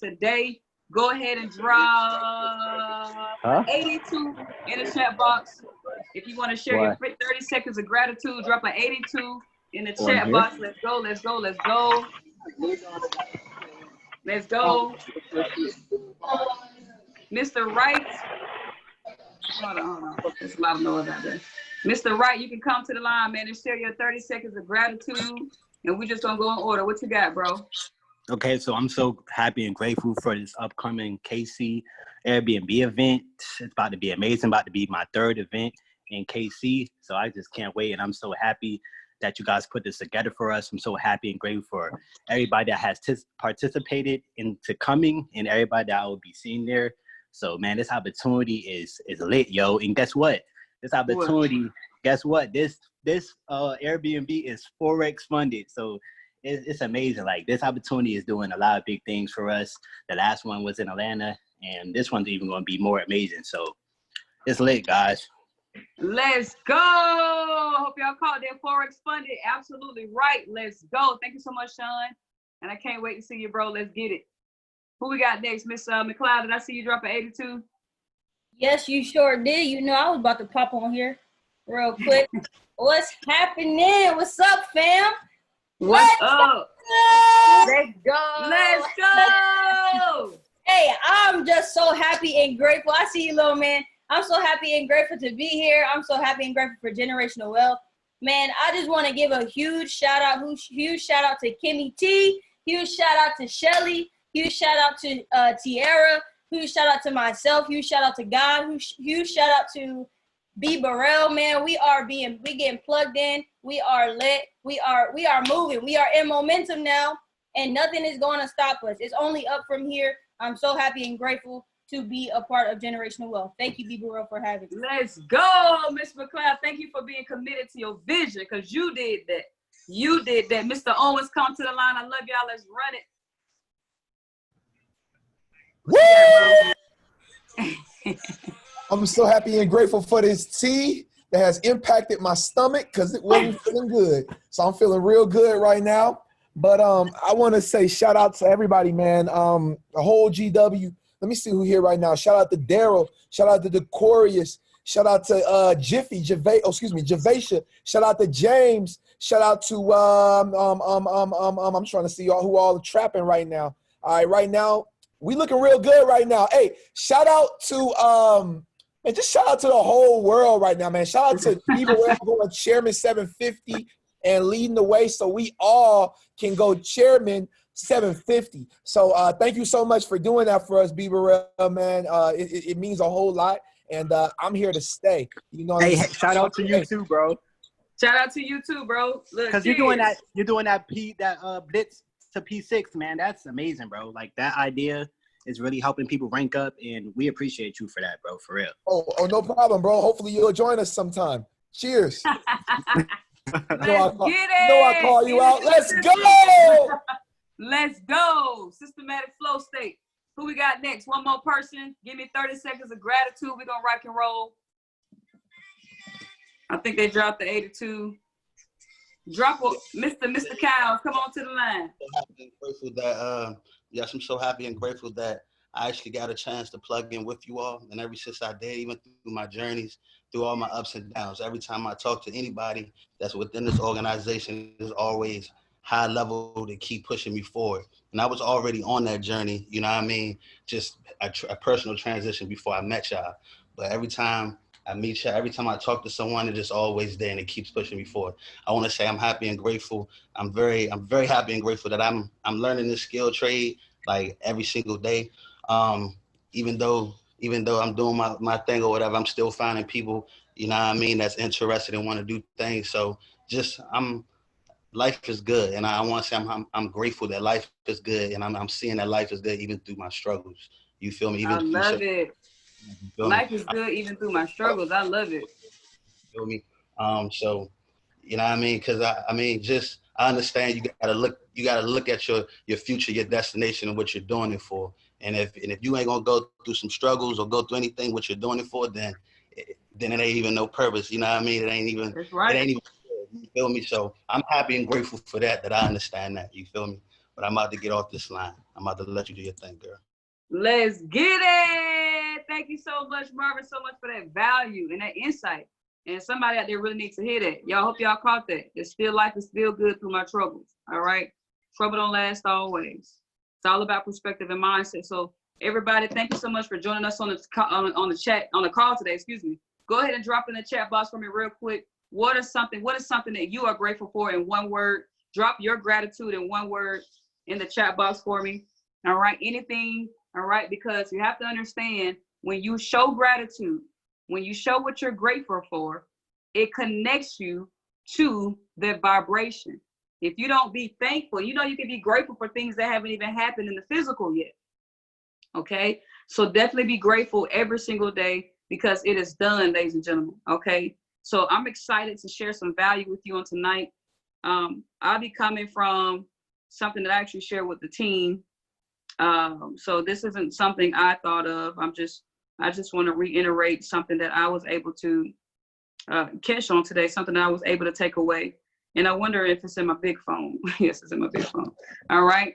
today. Go ahead and drop 82 in the chat box. If you want to share your 30 seconds of gratitude, drop an 82 in the chat box. Let's go, let's go, let's go. Let's go. Mr. Wright. Hold on. There's a lot of noise out there. Mr. Wright, you can come to the line, man, and share your 30 seconds of gratitude. And we're just going to go in order. What you got, bro? Okay, so I'm so happy and grateful for this upcoming KC Airbnb event. It's about to be amazing, about to be my third event in KC. So I just can't wait. And I'm so happy that you guys put this together for us. I'm so happy and grateful for everybody that has participated into coming and everybody that I will be seeing there. So, man, this opportunity is lit, yo. And guess what? This opportunity, guess what? This Airbnb is Forex funded. So it's amazing. Like, this opportunity is doing a lot of big things for us. The last one was in Atlanta, and this one's even going to be more amazing. So it's lit, guys. Let's go. Hope y'all caught that Forex funded. Absolutely right. Let's go. Thank you so much, Sean. And I can't wait to see you, bro. Let's get it. Who we got next? Miss McLeod, did I see you drop an 82? Yes, you sure did. You know, I was about to pop on here real quick. What's happening? What's up, fam? What's up? Let's go. Let's go. Hey, I'm just so happy and grateful. I see you, little man. I'm so happy and grateful to be here. I'm so happy and grateful for Generational Wealth. Man, I just want to give a huge shout out to Kimmy T, huge shout out to Shelly, huge shout out to Tiara, huge shout out to myself, huge shout out to God, huge shout out to BBURRELL. Man, we getting plugged in. We are lit. We are moving. We are in momentum now, and nothing is going to stop us. It's only up from here. I'm so happy and grateful to be a part of Generational Wealth. Thank you, BBURRELL, for having me. Let's go, Miss McLeod. Thank you for being committed to your vision, because you did that. You did that. Mr. Owens, come to the line. I love y'all. Let's run it. I'm so happy and grateful for this tea that has impacted my stomach because it wasn't feeling good. So I'm feeling real good right now. But I want to say shout out to everybody, man. The whole GW. Let me see who here right now. Shout out to Daryl. Shout out to Decorius. Shout out to Javacia. Shout out to James. Shout out to I'm trying to see who all are trapping right now. All right, right now we looking real good right now. Hey, shout out to and just shout out to the whole world right now, man. Shout out to BBURRELL going Chairman 750 and leading the way so we all can go Chairman 750. So thank you so much for doing that for us, BBURRELL, man. It means a whole lot, and I'm here to stay. You know. Hey, shout out to you too, bro. Shout out to you too, bro. Because you're doing that blitz to P6, man. That's amazing, bro. Like, that idea is really helping people rank up, and we appreciate you for that, bro. For real. Oh, no problem, bro. Hopefully you'll join us sometime. Cheers. I call you out. Let's go. Let's go. Systematic flow state. Who we got next? One more person. Give me 30 seconds of gratitude. We're going to rock and roll. I think they dropped the 82. Drop Mr. Kyle. Come on to the line. I'm grateful that, yes, I'm so happy and grateful that I actually got a chance to plug in with you all. And ever since I did, even through my journeys, through all my ups and downs, every time I talk to anybody that's within this organization, there's always high level to keep pushing me forward. And I was already on that journey, you know what I mean? Just a personal transition before I met y'all. But every time I meet y'all, every time I talk to someone, it's just always there and it keeps pushing me forward. I want to say I'm happy and grateful. I'm very happy and grateful that I'm learning this skill trade like every single day. Even though I'm doing my thing or whatever, I'm still finding people, you know what I mean, that's interested and want to do things. So just life is good, and I want to say I'm grateful that life is good, and I'm seeing that life is good even through my struggles. You feel me? I love it. Life is good even through my struggles. I love it. You feel me? So, you know what I mean? Because I understand you gotta look at your future, your destination, and what you're doing it for. And if you ain't gonna go through some struggles or go through anything what you're doing it for, then it ain't even no purpose. You know what I mean? It ain't even. That's right. It ain't even. You feel me? So I'm happy and grateful for that I understand that. You feel me? But I'm about to get off this line. I'm about to let you do your thing, girl. Let's get it. Thank you so much, Marvin, so much for that value and that insight. And somebody out there really needs to hear that. Y'all, hope y'all caught that. It's still life is still good through my troubles. All right. Trouble don't last always. It's all about perspective and mindset. So everybody, thank you so much for joining us on the call today. Excuse me. Go ahead and drop in the chat box for me real quick. What is something that you are grateful for in one word? Drop your gratitude in one word in the chat box for me. All right. Anything. All right. Because you have to understand, when you show gratitude, when you show what you're grateful for, it connects you to the vibration. If you don't be thankful, you can be grateful for things that haven't even happened in the physical yet. Okay. So definitely be grateful every single day, because it is done, ladies and gentlemen. Okay. So I'm excited to share some value with you on tonight. I'll be coming from something that I actually share with the team. So this isn't something I thought of. I just want to reiterate something that I was able to catch on today, something that I was able to take away. And I wonder if it's in my big phone. Yes, it's in my big phone. All right.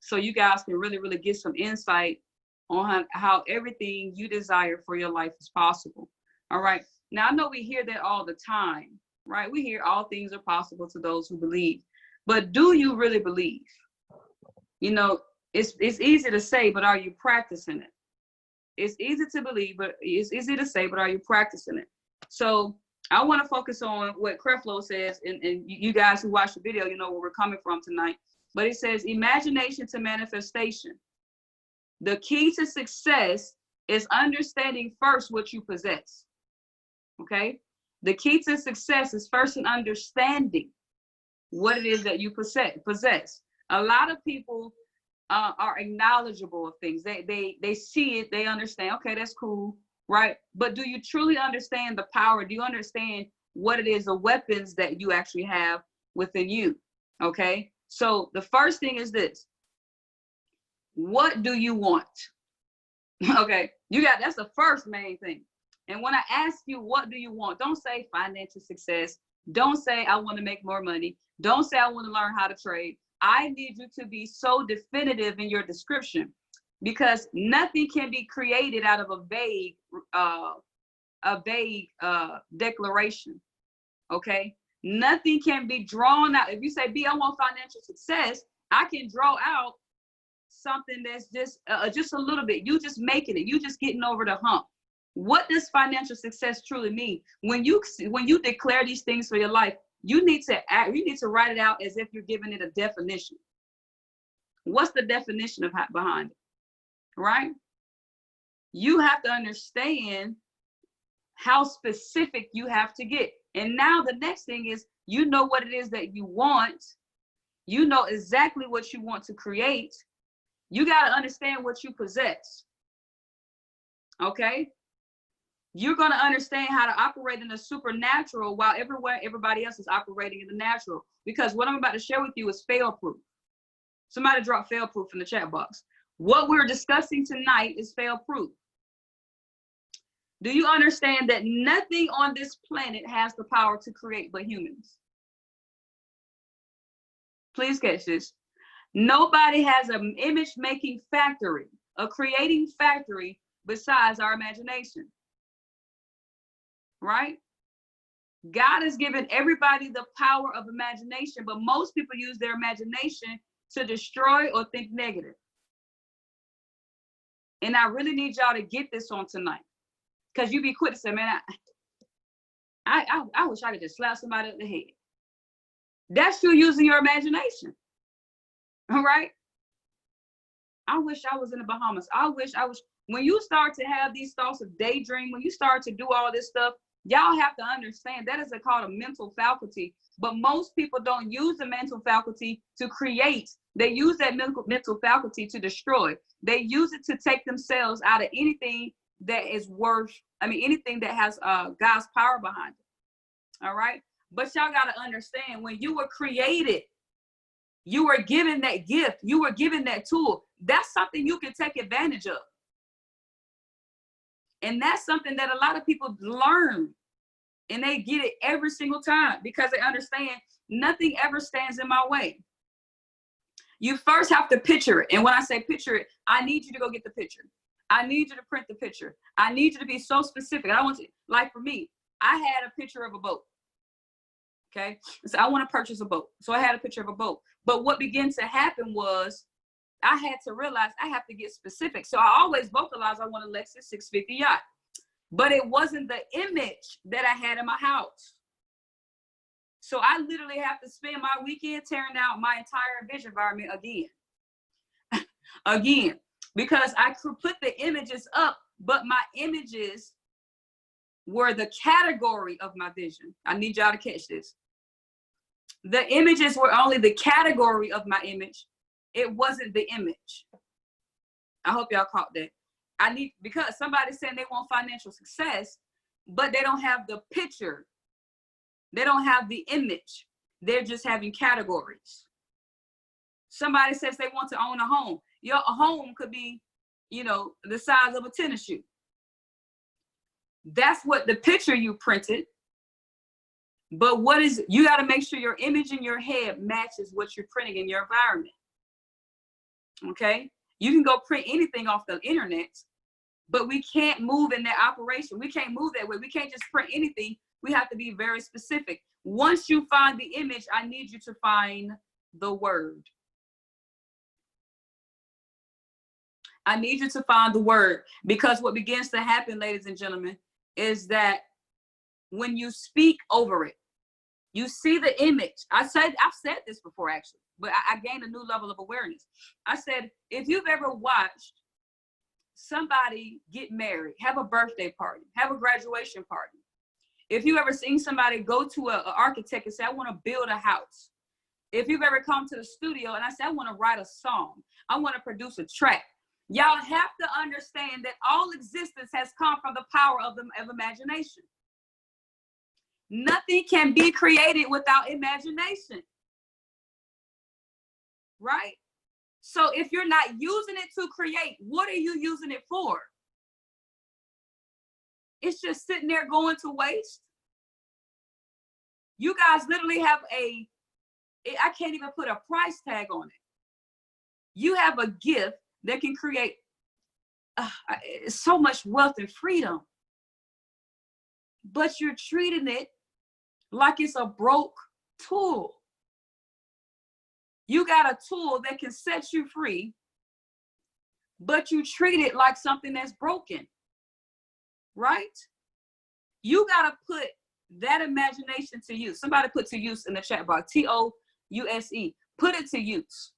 So you guys can really, really get some insight on how everything you desire for your life is possible. All right. Now, I know we hear that all the time, right? We hear all things are possible to those who believe. But do you really believe? It's easy to say, but are you practicing it? It's easy to believe, but it's easy to say, but are you practicing it? So I want to focus on what Creflo says, and you guys who watch the video, you know where we're coming from tonight. But it says, imagination to manifestation. The key to success is understanding first what you possess. Okay? The key to success is first in understanding what it is that you possess. A lot of people are knowledgeable of things. They see it, they understand, okay, that's cool, right? But do you truly understand the power? Do you understand what it is, the weapons that you actually have within you? Okay, so the first thing is this: what do you want? Okay, that's the first main thing. And when I ask you, what do you want? Don't say financial success. Don't say I want to make more money. Don't say I want to learn how to trade. I need you to be so definitive in your description, because nothing can be created out of a vague declaration. Okay, nothing can be drawn out. If you say, B, I want financial success, I can draw out something that's just a little bit. You just making it. You just getting over the hump. What does financial success truly mean? When you declare these things for your life, you need to write it out as if you're giving it a definition. What's the definition of behind it? Right? You have to understand how specific you have to get. And now the next thing is, you know what it is that you want. You know exactly what you want to create. You got to understand what you possess. Okay? You're going to understand how to operate in the supernatural while everybody else is operating in the natural. Because what I'm about to share with you is fail-proof. Somebody drop fail-proof in the chat box. What we're discussing tonight is fail-proof. Do you understand that nothing on this planet has the power to create but humans? Please catch this. Nobody has an image-making factory, a creating factory besides our imagination. Right? God has given everybody the power of imagination, but most people use their imagination to destroy or think negative. And I really need y'all to get this on tonight, because you be quick to say, man, I wish I could just slap somebody in the head. That's you using your imagination. All right? I wish I was in the Bahamas. I wish I was. When you start to have these thoughts of daydream, when you start to do all this stuff, y'all have to understand that is called a mental faculty. But most people don't use the mental faculty to create. They use that mental faculty to destroy. They use it to take themselves out of anything that is anything that has God's power behind it. All right? But y'all got to understand, when you were created, you were given that gift. You were given that tool. That's something you can take advantage of. And that's something that a lot of people learn, and they get it every single time, because they understand nothing ever stands in my way. You first have to picture it. And when I say picture it, I need you to go get the picture. I need you to print the picture. I need you to be so specific. I don't want you, like for me, I had a picture of a boat. Okay. So I want to purchase a boat. So I had a picture of a boat. But what began to happen was I had to realize I have to get specific. So I always vocalize I want a Lexus 650 yacht. But it wasn't the image that I had in my house. So I literally have to spend my weekend tearing out my entire vision environment again. Again. Because I could put the images up, but my images were the category of my vision. I need y'all to catch this. The images were only the category of my image. It wasn't the image. I hope y'all caught that. Because somebody's saying they want financial success, but they don't have the picture. They don't have the image. They're just having categories. Somebody says they want to own a home. Your home could be, the size of a tennis shoe. That's what the picture you printed. But you got to make sure your image in your head matches what you're printing in your environment. Okay? You can go print anything off the internet, but we can't move in that operation. We can't move that way. We can't just print anything. We have to be very specific. Once you find the image, I need you to find the word. I need you to find the word, because what begins to happen, ladies and gentlemen, is that when you speak over it, you see the image. I've said this before actually, but I gained a new level of awareness. I said, if you've ever watched somebody get married, have a birthday party, have a graduation party, if you've ever seen somebody go to an architect and say, I want to build a house. If you've ever come to the studio and I say, I want to write a song, I want to produce a track. Y'all have to understand that all existence has come from the power of imagination. Nothing can be created without imagination. Right? So if you're not using it to create, what are you using it for? It's just sitting there going to waste. You guys literally have I can't even put a price tag on it. You have a gift that can create so much wealth and freedom, but you're treating it like it's a broke tool. You got a tool that can set you free, but you treat it like something that's broken, right? You got to put that imagination to use. Somebody put to use in the chat box, TOUSE, put it to use.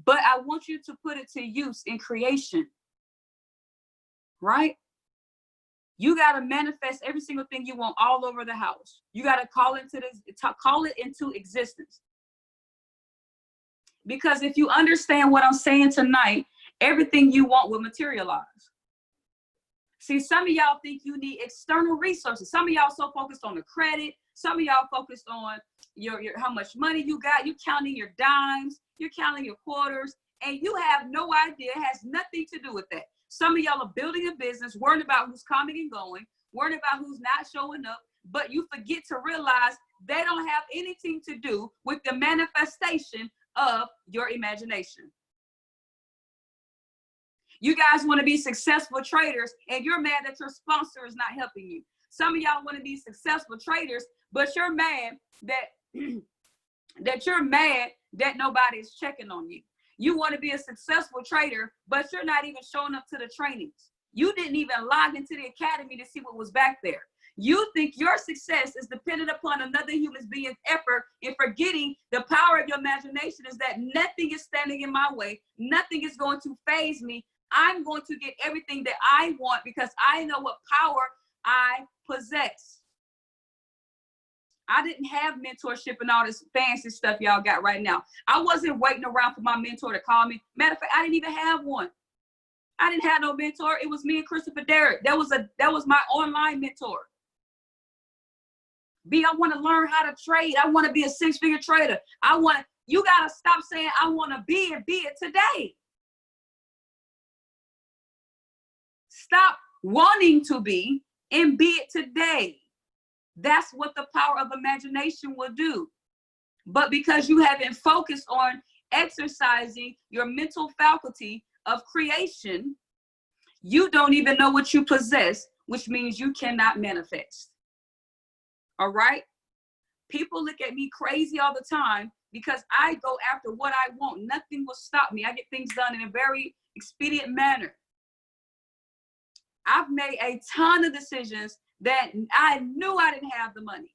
But I want you to put it to use in creation, right? You got to manifest every single thing you want all over the house. You got to call it into existence. Because if you understand what I'm saying tonight, everything you want will materialize. See, some of y'all think you need external resources. Some of y'all so focused on the credit. Some of y'all focused on your how much money you got. You're counting your dimes. You're counting your quarters. And you have no idea. It has nothing to do with that. Some of y'all are building a business, worrying about who's coming and going, worrying about who's not showing up. But you forget to realize they don't have anything to do with the manifestation of your imagination. You guys want to be successful traders, and you're mad that your sponsor is not helping you. Some of y'all want to be successful traders, but you're mad that you're mad that nobody's checking on you. You want to be a successful trader, but you're not even showing up to the trainings. You didn't even log into the academy to see what was back there. You think your success is dependent upon another human being's effort, and forgetting the power of your imagination is that nothing is standing in my way. Nothing is going to faze me. I'm going to get everything that I want because I know what power I possess. I didn't have mentorship and all this fancy stuff y'all got right now. I wasn't waiting around for my mentor to call me. Matter of fact, I didn't even have one. I didn't have no mentor. It was me and Christopher Derrick. That was my online mentor. I want to learn how to trade. I want to be a six-figure trader. You got to stop saying I want to be and be it today. Stop wanting to be and be it today. That's what the power of imagination will do. But because you haven't focused on exercising your mental faculty of creation, you don't even know what you possess, which means you cannot manifest. All right? People look at me crazy all the time because I go after what I want. Nothing will stop me. I get things done in a very expedient manner. I've made a ton of decisions that I knew I didn't have the money.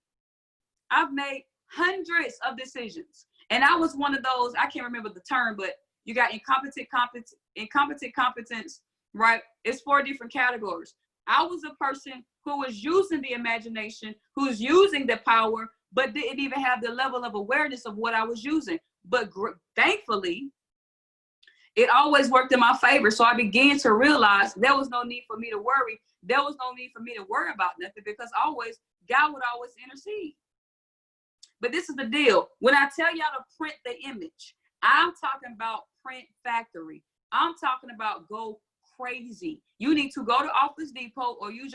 I've made hundreds of decisions. And I was one of those, I can't remember the term, but you got incompetent competence, right? It's 4 different categories. I was a person who was using the imagination, who's using the power, but didn't even have the level of awareness of what I was using. But thankfully, it always worked in my favor. So I began to realize there was no need for me to worry. There was no need for me to worry about nothing because God would always intercede. But this is the deal. When I tell y'all to print the image, I'm talking about print factory. I'm talking about go crazy. You need to go to Office Depot or use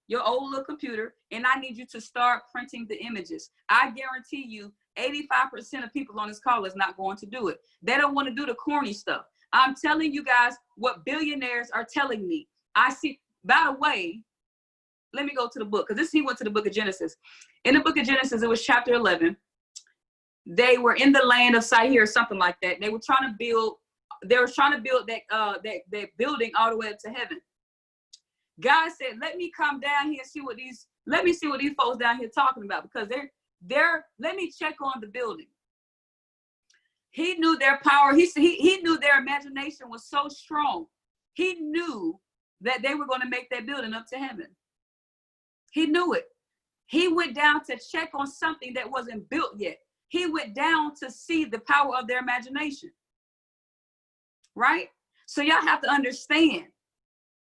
your old little computer, and I need you to start printing the images. I guarantee you 85% of people on this call is not going to do it. They don't want to do the corny stuff. I'm telling you guys what billionaires are telling me. I see, by the way, let me go to the book, because he went to the book of Genesis. In the book of Genesis, it was chapter 11. They were in the land of Sihir, something like that. They were trying to build that building all the way up to heaven. God said, let me come down here and see what these folks down here talking about, because let me check on the building. He knew their power. He knew their imagination was so strong. He knew that they were going to make that building up to heaven. He knew it. He went down to check on something that wasn't built yet. He went down to see the power of their imagination. Right? So y'all have to understand,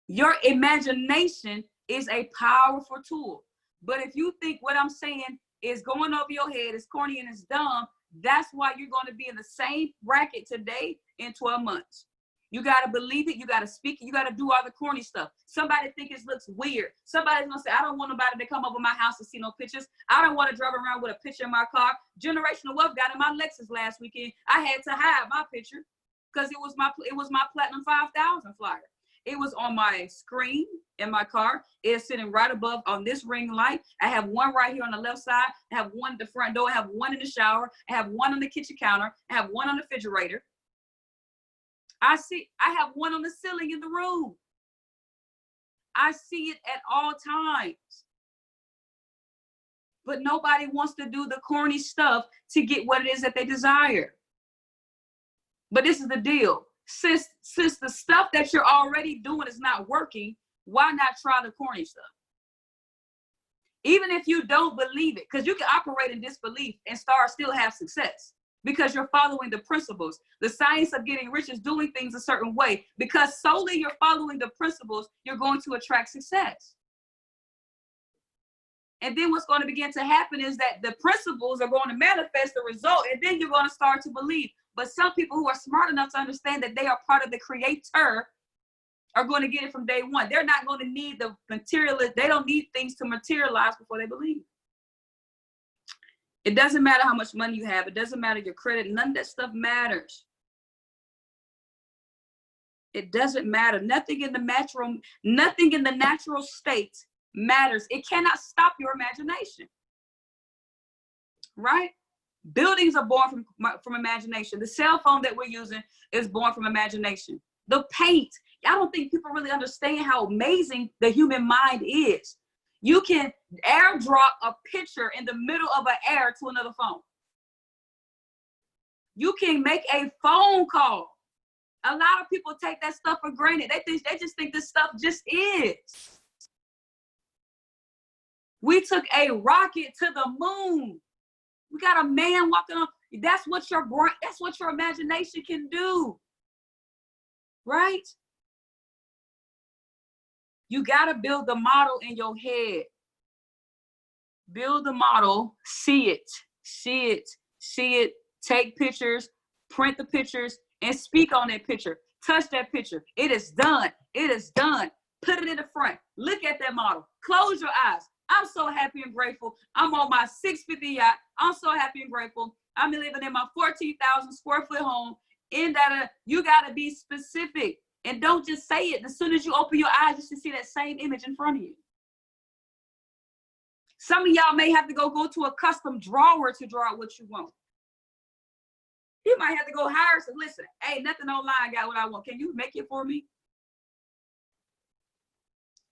your imagination is a powerful tool. But if you think what I'm saying is going over your head, it's corny and it's dumb, that's why you're going to be in the same bracket today in 12 months. You got to believe it. You got to speak it. You got to do all the corny stuff. Somebody think it looks weird. Somebody's going to say, I don't want nobody to come over my house to see no pictures. I don't want to drive around with a picture in my car. Generational Wealth got in my Lexus last weekend. I had to hide my picture because it was my Platinum 5000 flyer. It was on my screen in my car. It's sitting right above on this ring light. I have one right here on the left side. I have one at the front door. I have one in the shower. I have one on the kitchen counter. I have one on the refrigerator. I have one on the ceiling in the room. I see it at all times. But nobody wants to do the corny stuff to get what it is that they desire. But this is the deal. Since the stuff that you're already doing is not working, why not try the corny stuff? Even if you don't believe it, because you can operate in disbelief and still have success because you're following the principles. The science of getting rich is doing things a certain way, because solely you're following the principles, you're going to attract success. And then what's going to begin to happen is that the principles are going to manifest the result, and then you're going to start to believe. But some people who are smart enough to understand that they are part of the creator are going to get it from day one. They're not going to need the material. They don't need things to materialize before they believe. It doesn't matter how much money you have. It doesn't matter your credit. None of that stuff matters. It doesn't matter. Nothing in the natural state matters. It cannot stop your imagination. Right? Buildings are born from imagination. The cell phone that we're using is born from imagination. The paint. I don't think people really understand how amazing the human mind is. You can airdrop a picture in the middle of an air to another phone. You can make a phone call. A lot of people take that stuff for granted. They just think this stuff just is. We took a rocket to the moon. We got a man walking on. That's what your brain, that's what your imagination can do. Right? You got to build the model in your head. Build the model, see it, take pictures, print the pictures, and speak on that picture. Touch that picture. It is done. It is done. Put it in the front. Look at that model. Close your eyes. I'm so happy and grateful. I'm on my 650 yacht. I'm so happy and grateful. I'm living in my 14,000 square foot home. In that, you got to be specific and don't just say it. As soon as you open your eyes, you should see that same image in front of you. Some of y'all may have to go to a custom drawer to draw out what you want. You might have to go hire some. Listen, hey, nothing online. I got what I want. Can you make it for me?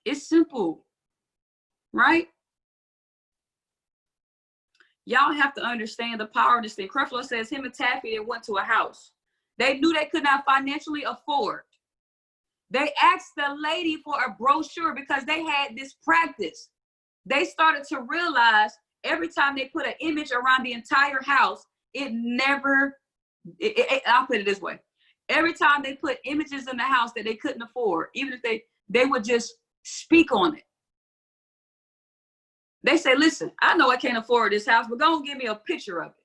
It's simple, right? Y'all have to understand the power of this thing. Creflo says him and Taffy, they went to a house. They knew they could not financially afford. They asked the lady for a brochure because they had this practice. They started to realize every time they put an image around the entire house, I'll put it this way. Every time they put images in the house that they couldn't afford, even if they would just speak on it. They say, listen, I know I can't afford this house, but go and give me a picture of it.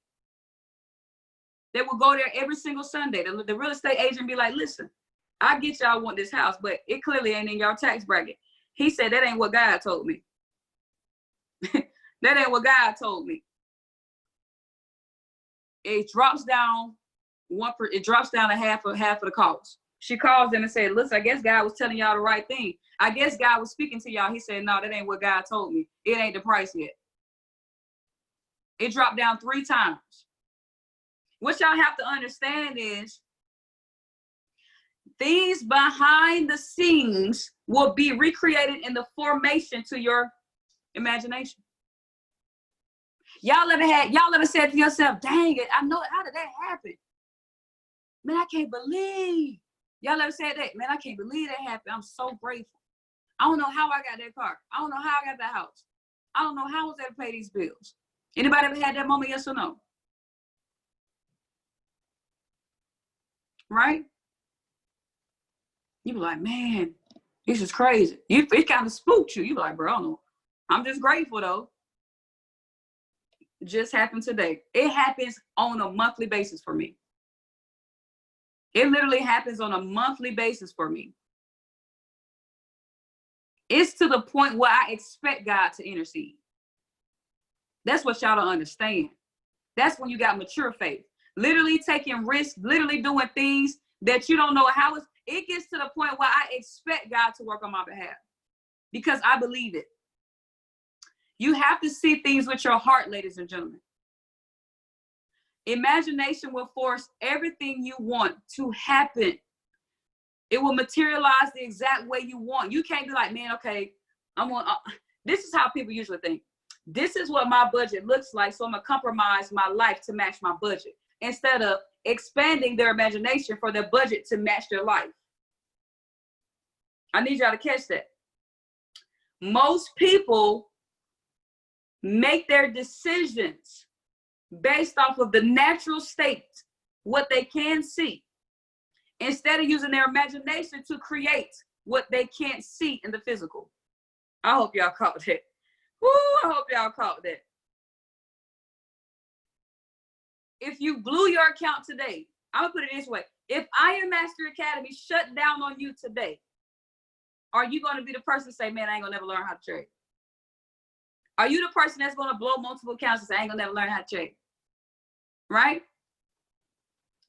They will go there every single Sunday. The real estate agent be like, listen, I get y'all want this house, but it clearly ain't in your tax bracket. He said, that ain't what God told me. That ain't what God told me. It drops down to half of the cost. She calls them and said, listen, I guess God was telling y'all the right thing. I guess God was speaking to y'all. He said, no, that ain't what God told me. It ain't the price yet. It dropped down 3 times. What y'all have to understand is things behind the scenes will be recreated in the formation to your imagination. Y'all ever said to yourself, dang it, I know it. How did that happen? Man, I can't believe. Y'all ever said that? Man, I can't believe that happened. I'm so grateful. I don't know how I got that car. I don't know how I got that house. I don't know how I was able to pay these bills. Anybody ever had that moment, yes or no? Right? You be like, man, this is crazy. It kind of spooked you. You be like, bro, I don't know. I'm just grateful though. It just happened today. It happens on a monthly basis for me. It literally happens on a monthly basis for me. It's to the point where I expect God to intercede. That's what y'all don't understand. That's when you got mature faith. Literally taking risks, literally doing things that you don't know how it gets to the point where I expect God to work on my behalf because I believe it. You have to see things with your heart, ladies and gentlemen. Imagination will force everything you want to happen. It will materialize the exact way you want. You can't be like, man, okay, this is how people usually think. This is what my budget looks like, so I'm gonna compromise my life to match my budget instead of expanding their imagination for their budget to match their life. I need y'all to catch that. Most people make their decisions based off of the natural state, what they can see, instead of using their imagination to create what they can't see in the physical. I hope y'all caught that. Woo, I hope y'all caught that. If you blew your account today, I'm gonna put it this way. If Iron Master Academy shut down on you today, are you gonna be the person to say, man, I ain't gonna never learn how to trade? Are you the person that's gonna blow multiple accounts and say, I ain't gonna never learn how to trade? Right?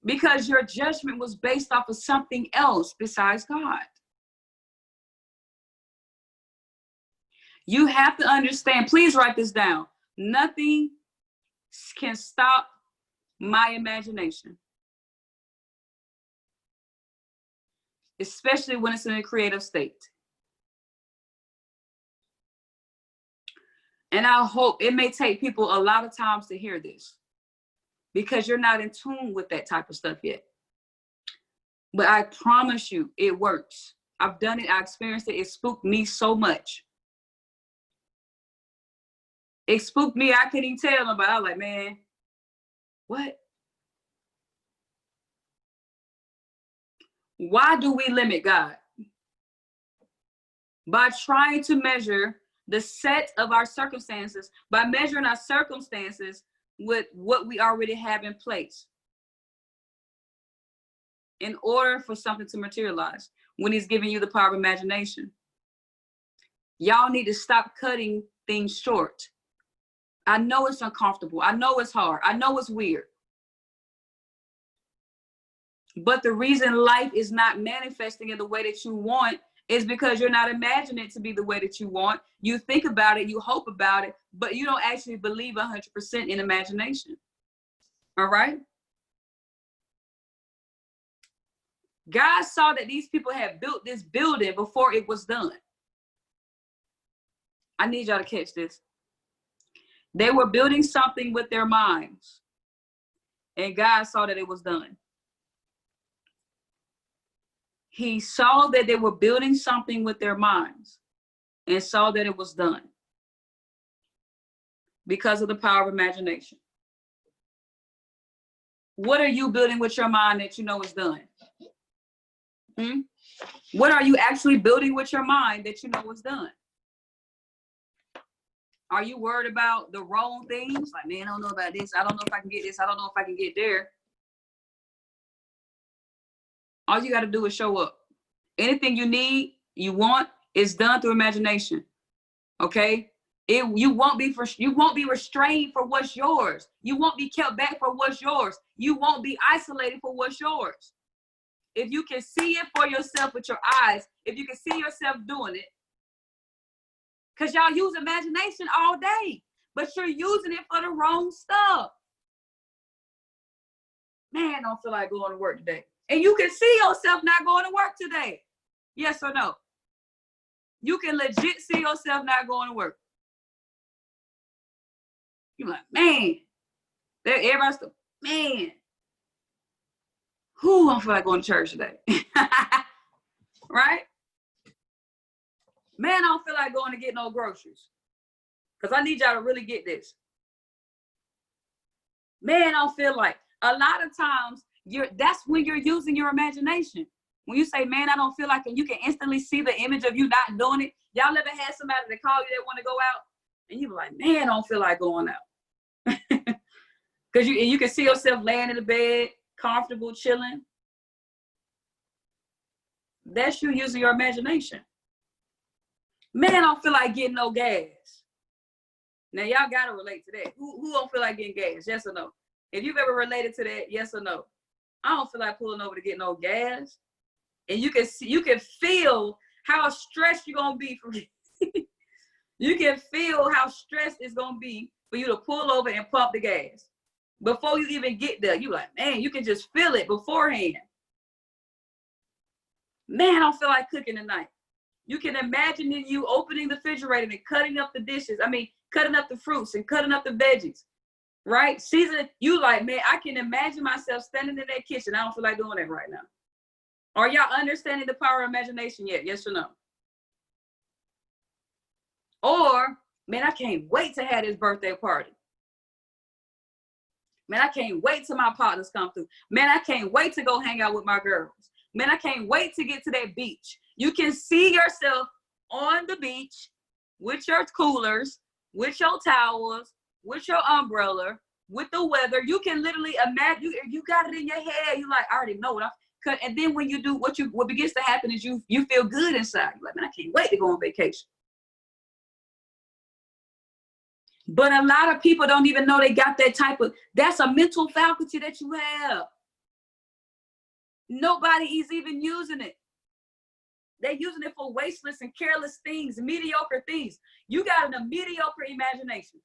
Because your judgment was based off of something else besides God. You have to understand, please write this down. Nothing can stop my imagination. Especially when it's in a creative state. And I hope it may take people a lot of times to hear this because you're not in tune with that type of stuff yet. But I promise you, it works. I've done it. I experienced it. It spooked me so much. It spooked me. I couldn't even tell nobody. I was like, man, what? Why do we limit God? By trying to measure the set of our circumstances, by measuring our circumstances with what we already have in place in order for something to materialize when he's giving you the power of imagination. Y'all need to stop cutting things short. I know it's uncomfortable. I know it's hard. I know it's weird. But the reason life is not manifesting in the way that you want is because you're not imagining it to be the way that you want. You think about it, you hope about it, but you don't actually believe 100% in imagination. All right? God saw that these people had built this building before it was done. I need y'all to catch this. They were building something with their minds, and God saw that it was done. He saw that they were building something with their minds and saw that it was done because of the power of imagination. What are you building with your mind that you know is done? What are you actually building with your mind that you know is done? Are you worried about the wrong things? Like, man, I don't know about this. I don't know if I can get this. I don't know if I can get there. All you got to do is show up. Anything you need, you want, is done through imagination. Okay? You won't be restrained for what's yours. You won't be kept back for what's yours. You won't be isolated for what's yours. If you can see it for yourself with your eyes, if you can see yourself doing it, because y'all use imagination all day, but you're using it for the wrong stuff. Man, I don't feel like going to work today. And you can see yourself not going to work today. Yes or no? You can legit see yourself not going to work. You're like, man, everybody's still, man, who don't feel like going to church today? Right? Man, I don't feel like going to get no groceries. Because I need y'all to really get this. Man, I don't feel like. A lot of times, that's when you're using your imagination. When you say, man, I don't feel like, and you can instantly see the image of you not doing it. Y'all ever had somebody that call you that want to go out? And you be like, man, I don't feel like going out. Because you can see yourself laying in the bed, comfortable, chilling. That's you using your imagination. Man, I don't feel like getting no gas. Now, y'all got to relate to that. Who don't feel like getting gas? Yes or no? If you've ever related to that, yes or no? I don't feel like pulling over to get no gas. And you can feel how stressed you're going to be from you can feel how stressed it's going to be for you to pull over and pump the gas. Before you even get there, you're like, man, you can just feel it beforehand. Man, I don't feel like cooking tonight. You can imagine you opening the refrigerator and cutting up the dishes. I mean, cutting up the fruits and cutting up the veggies, right? Season, you like, man, I can imagine myself standing in that kitchen. I don't feel like doing that right now. Are y'all understanding the power of imagination yet? Yes or no? Or, man, I can't wait to have this birthday party. Man, I can't wait till my partners come through. Man, I can't wait to go hang out with my girls. Man, I can't wait to get to that beach. You can see yourself on the beach with your coolers, with your towels, with your umbrella, with the weather. You can literally imagine, you got it in your head. You like, I already know what and then when you do what begins to happen is you feel good inside. You're like, man, I can't wait to go on vacation. But a lot of people don't even know they got that's a mental faculty that you have. Nobody is even using it. They're using it for wasteless and careless things, mediocre things. You got a mediocre imagination.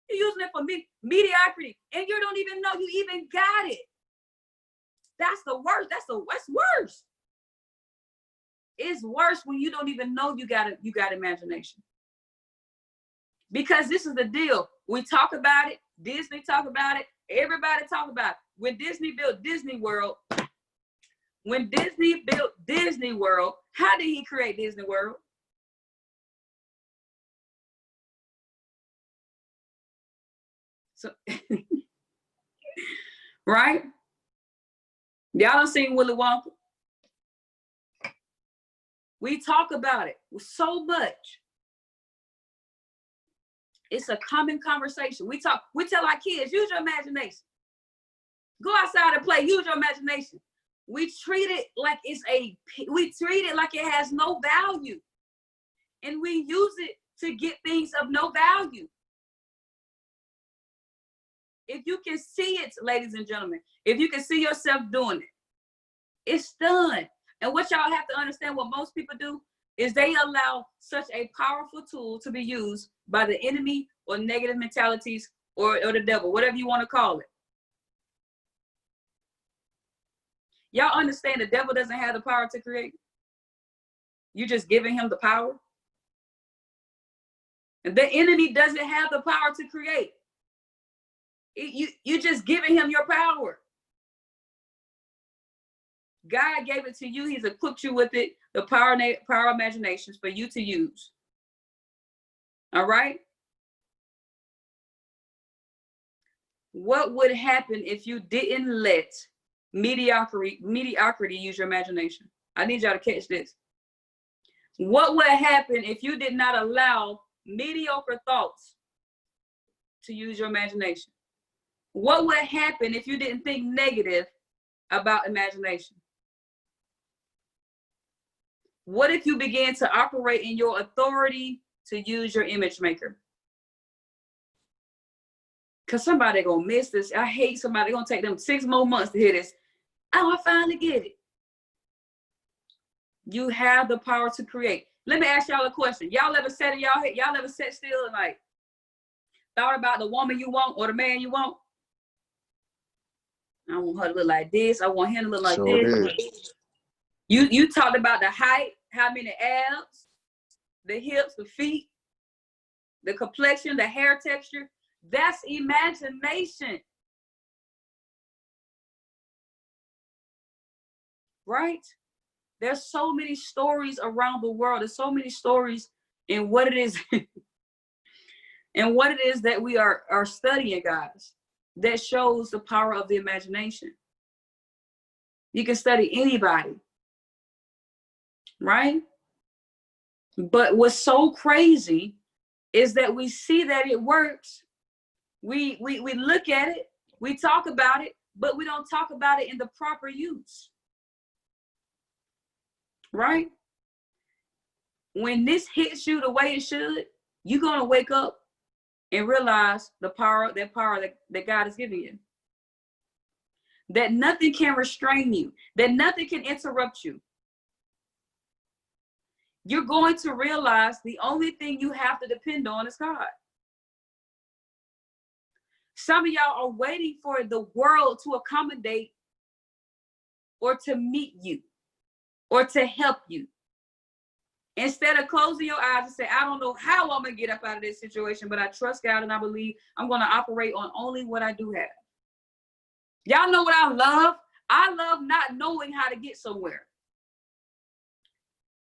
You're using it for mediocrity, and you don't even know you even got it. That's the worst. That's worse. It's worse when you don't even know you got imagination. Because this is the deal. We talk about it. Disney talk about it. Everybody talk about it. When Disney built Disney World, how did he create Disney World? So, right? Y'all done seen Willy Wonka? We talk about it so much. It's a common conversation. We tell our kids, use your imagination. Go outside and play, use your imagination. We treat it like it has no value. And we use it to get things of no value. if you can see it, ladies and gentlemen, if you can see yourself doing it, it's done. And what y'all have to understand, what most people do is they allow such a powerful tool to be used by the enemy or negative mentalities or the devil, whatever you want to call it. Y'all understand the devil doesn't have the power to create? You're just giving him the power. And the enemy doesn't have the power to create. You're just giving him your power. God gave it to you. He's equipped you with it, the power imaginations for you to use. All right? What would happen if you didn't let mediocrity use your imagination? I need y'all to catch this. What would happen if you did not allow mediocre thoughts to use your imagination? What would happen if you didn't think negative about imagination? What if you began to operate in your authority to use your image maker? Because somebody gonna miss this. I hate somebody gonna take them 6 more months to hear this. Oh, I finally get it. You have the power to create. Let me ask y'all a question. Y'all ever sat in y'all head? Y'all ever sat still and like thought about the woman you want or the man you want? I want her to look like this. I want him to look like this. You talked about the height, how many abs, the hips, the feet, the complexion, the hair texture. That's imagination. Right? There's so many stories around the world. There's so many stories in what it is and what it is that we are studying, guys, that shows the power of the imagination. You can study anybody, right? But what's so crazy is that we see that it works. We look at it, we talk about it, but we don't talk about it in the proper use. Right? When this hits you the way it should, you're going to wake up and realize the power that God is giving you. That nothing can restrain you, that nothing can interrupt you. You're going to realize the only thing you have to depend on is God. Some of y'all are waiting for the world to accommodate or to meet you or to help you. Instead of closing your eyes and say, I don't know how I'm going to get up out of this situation, but I trust God and I believe I'm going to operate on only what I do have. Y'all know what I love? I love not knowing how to get somewhere.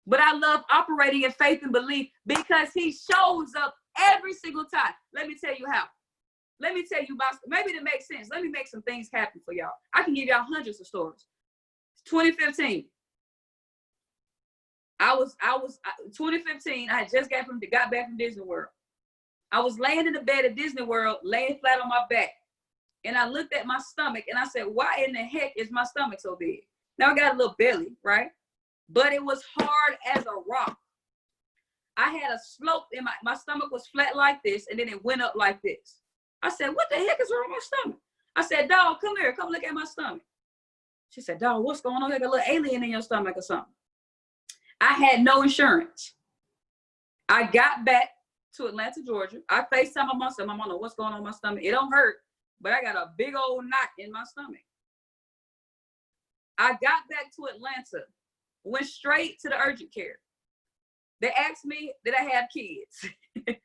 But I love operating in faith and belief because he shows up every single time. Let me tell you how. Let me tell you about, maybe to make sense. Let me make some things happen for y'all. I can give y'all hundreds of stories. 2015. 2015, I had just got back from Disney World. I was laying in the bed at Disney World, laying flat on my back. And I looked at my stomach and I said, why in the heck is my stomach so big? Now I got a little belly, right? But it was hard as a rock. I had a slope in my stomach was flat like this, and then it went up like this. I said, what the heck is wrong with my stomach? I said, dog, come here, come look at my stomach. She said, dog, what's going on? Like a little alien in your stomach or something. I had no insurance. I got back to Atlanta, Georgia. I FaceTime my mom, said, Mom, I don't know what's going on in my stomach. It don't hurt, but I got a big old knot in my stomach. I got back to Atlanta, went straight to the urgent care. They asked me, did I have kids?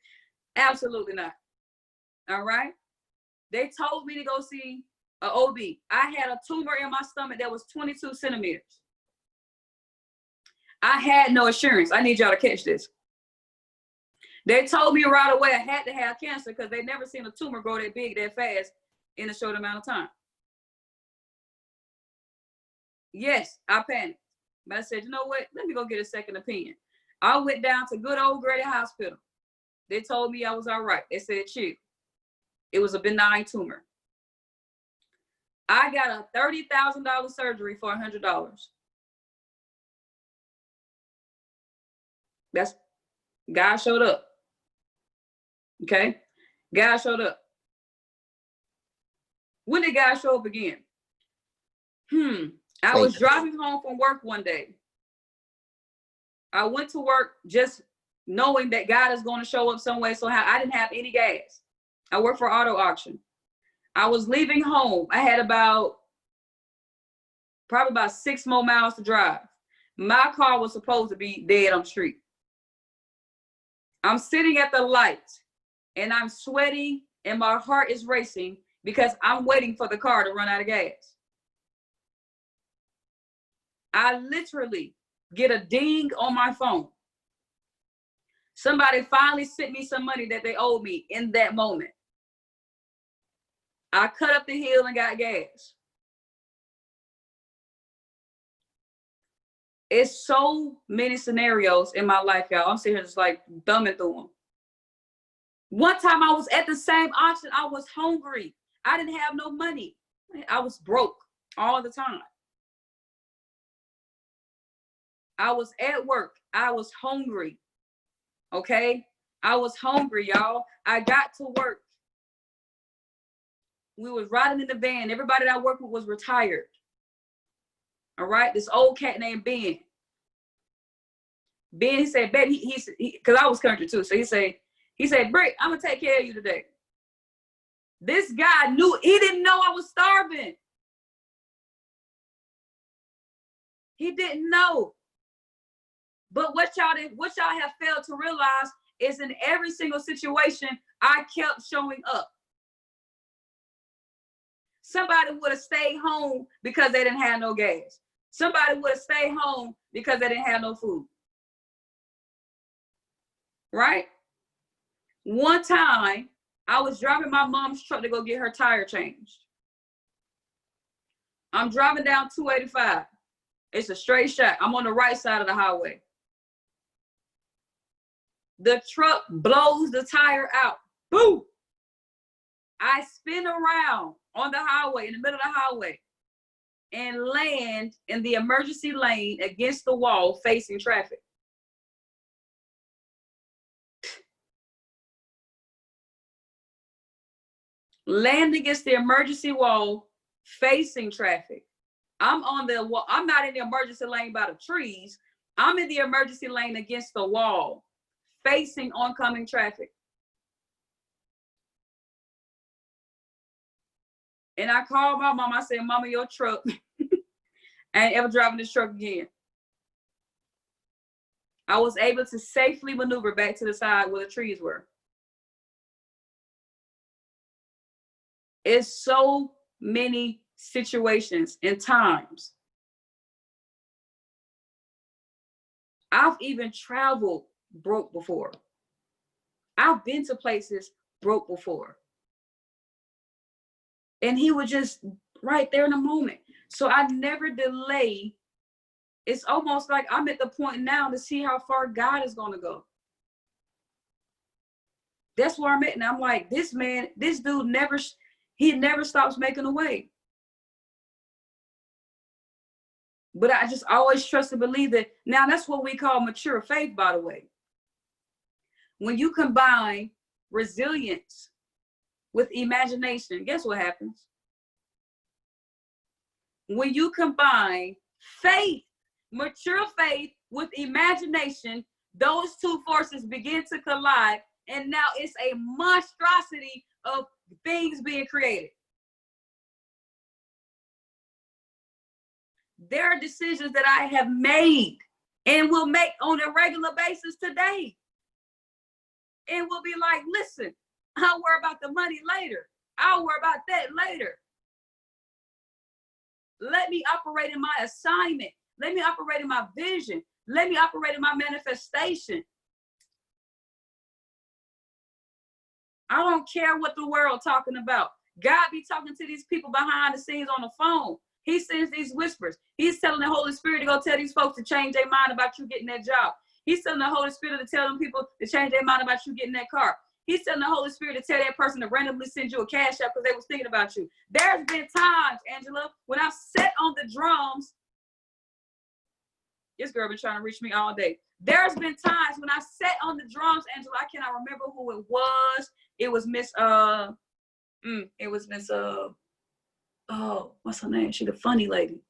Absolutely not. All right. They told me to go see an OB. I had a tumor in my stomach that was 22 centimeters. I had no insurance. I need y'all to catch this. They told me right away I had to have cancer because they never seen a tumor grow that big, that fast in a short amount of time. Yes, I panicked. But I said, you know what? Let me go get a second opinion. I went down to good old Grady Hospital. They told me I was all right. They said, chill. It was a benign tumor. I got a $30,000 surgery for $100. That's, God showed up. Okay? God showed up. When did God show up again? I was driving home from work one day. I went to work just knowing that God is going to show up some way. So I didn't have any gas. I work for auto auction. I was leaving home. I had probably about 6 more miles to drive. My car was supposed to be dead on the street. I'm sitting at the light and I'm sweating and my heart is racing because I'm waiting for the car to run out of gas. I literally get a ding on my phone. Somebody finally sent me some money that they owed me in that moment. I cut up the hill and got gas. It's so many scenarios in my life, y'all. I'm sitting here just like thumbing through them. One time I was at the same auction. I was hungry. I didn't have no money. I was broke all the time. I was at work. I was hungry. Okay? I was hungry, y'all. I got to work. We was riding in the van. Everybody that I worked with was retired. All right? This old cat named Ben. Ben, he said, Ben, because I was country too. So he said, Britt, I'm going to take care of you today. This guy he didn't know I was starving. He didn't know. But what y'all have failed to realize is in every single situation, I kept showing up. Somebody would have stayed home because they didn't have no gas. Somebody would have stayed home because they didn't have no food. Right? One time, I was driving my mom's truck to go get her tire changed. I'm driving down 285. It's a straight shot. I'm on the right side of the highway. The truck blows the tire out. Boom! I spin around on the highway, in the middle of the highway, and land in the emergency lane against the wall facing traffic. Land against the emergency wall facing traffic. I'm not in the emergency lane by the trees. I'm in the emergency lane against the wall facing oncoming traffic. And I called my mom. I said, Mama, your truck. I ain't ever driving this truck again. I was able to safely maneuver back to the side where the trees were. It's so many situations and times. I've even traveled broke before. I've been to places broke before. And he was just right there in a moment. So I never delay. It's almost like I'm at the point now to see how far God is going to go. That's where I'm at. And I'm like, this dude never stops making a way. But I just always trust and believe that. Now, that's what we call mature faith, by the way. When you combine resilience with imagination, guess what happens? When you combine faith, mature faith with imagination, those two forces begin to collide, and now it's a monstrosity of things being created. There are decisions that I have made and will make on a regular basis today. And we'll be like, listen, I'll worry about the money later. I'll worry about that later. Let me operate in my assignment. Let me operate in my vision. Let me operate in my manifestation. I don't care what the world talking about. God be talking to these people behind the scenes on the phone. He sends these whispers. He's telling the Holy Spirit to go tell these folks to change their mind about you getting that job. He's telling the Holy Spirit to tell them people to change their mind about you getting that car. He's telling the Holy Spirit to tell that person to randomly send you a cash app because they was thinking about you. There's been times, Angela, when I've sat on the drums. This girl been trying to reach me all day. There's been times when I sat on the drums, Angela. I cannot remember who it was. It was Miss Oh, what's her name? She the funny lady.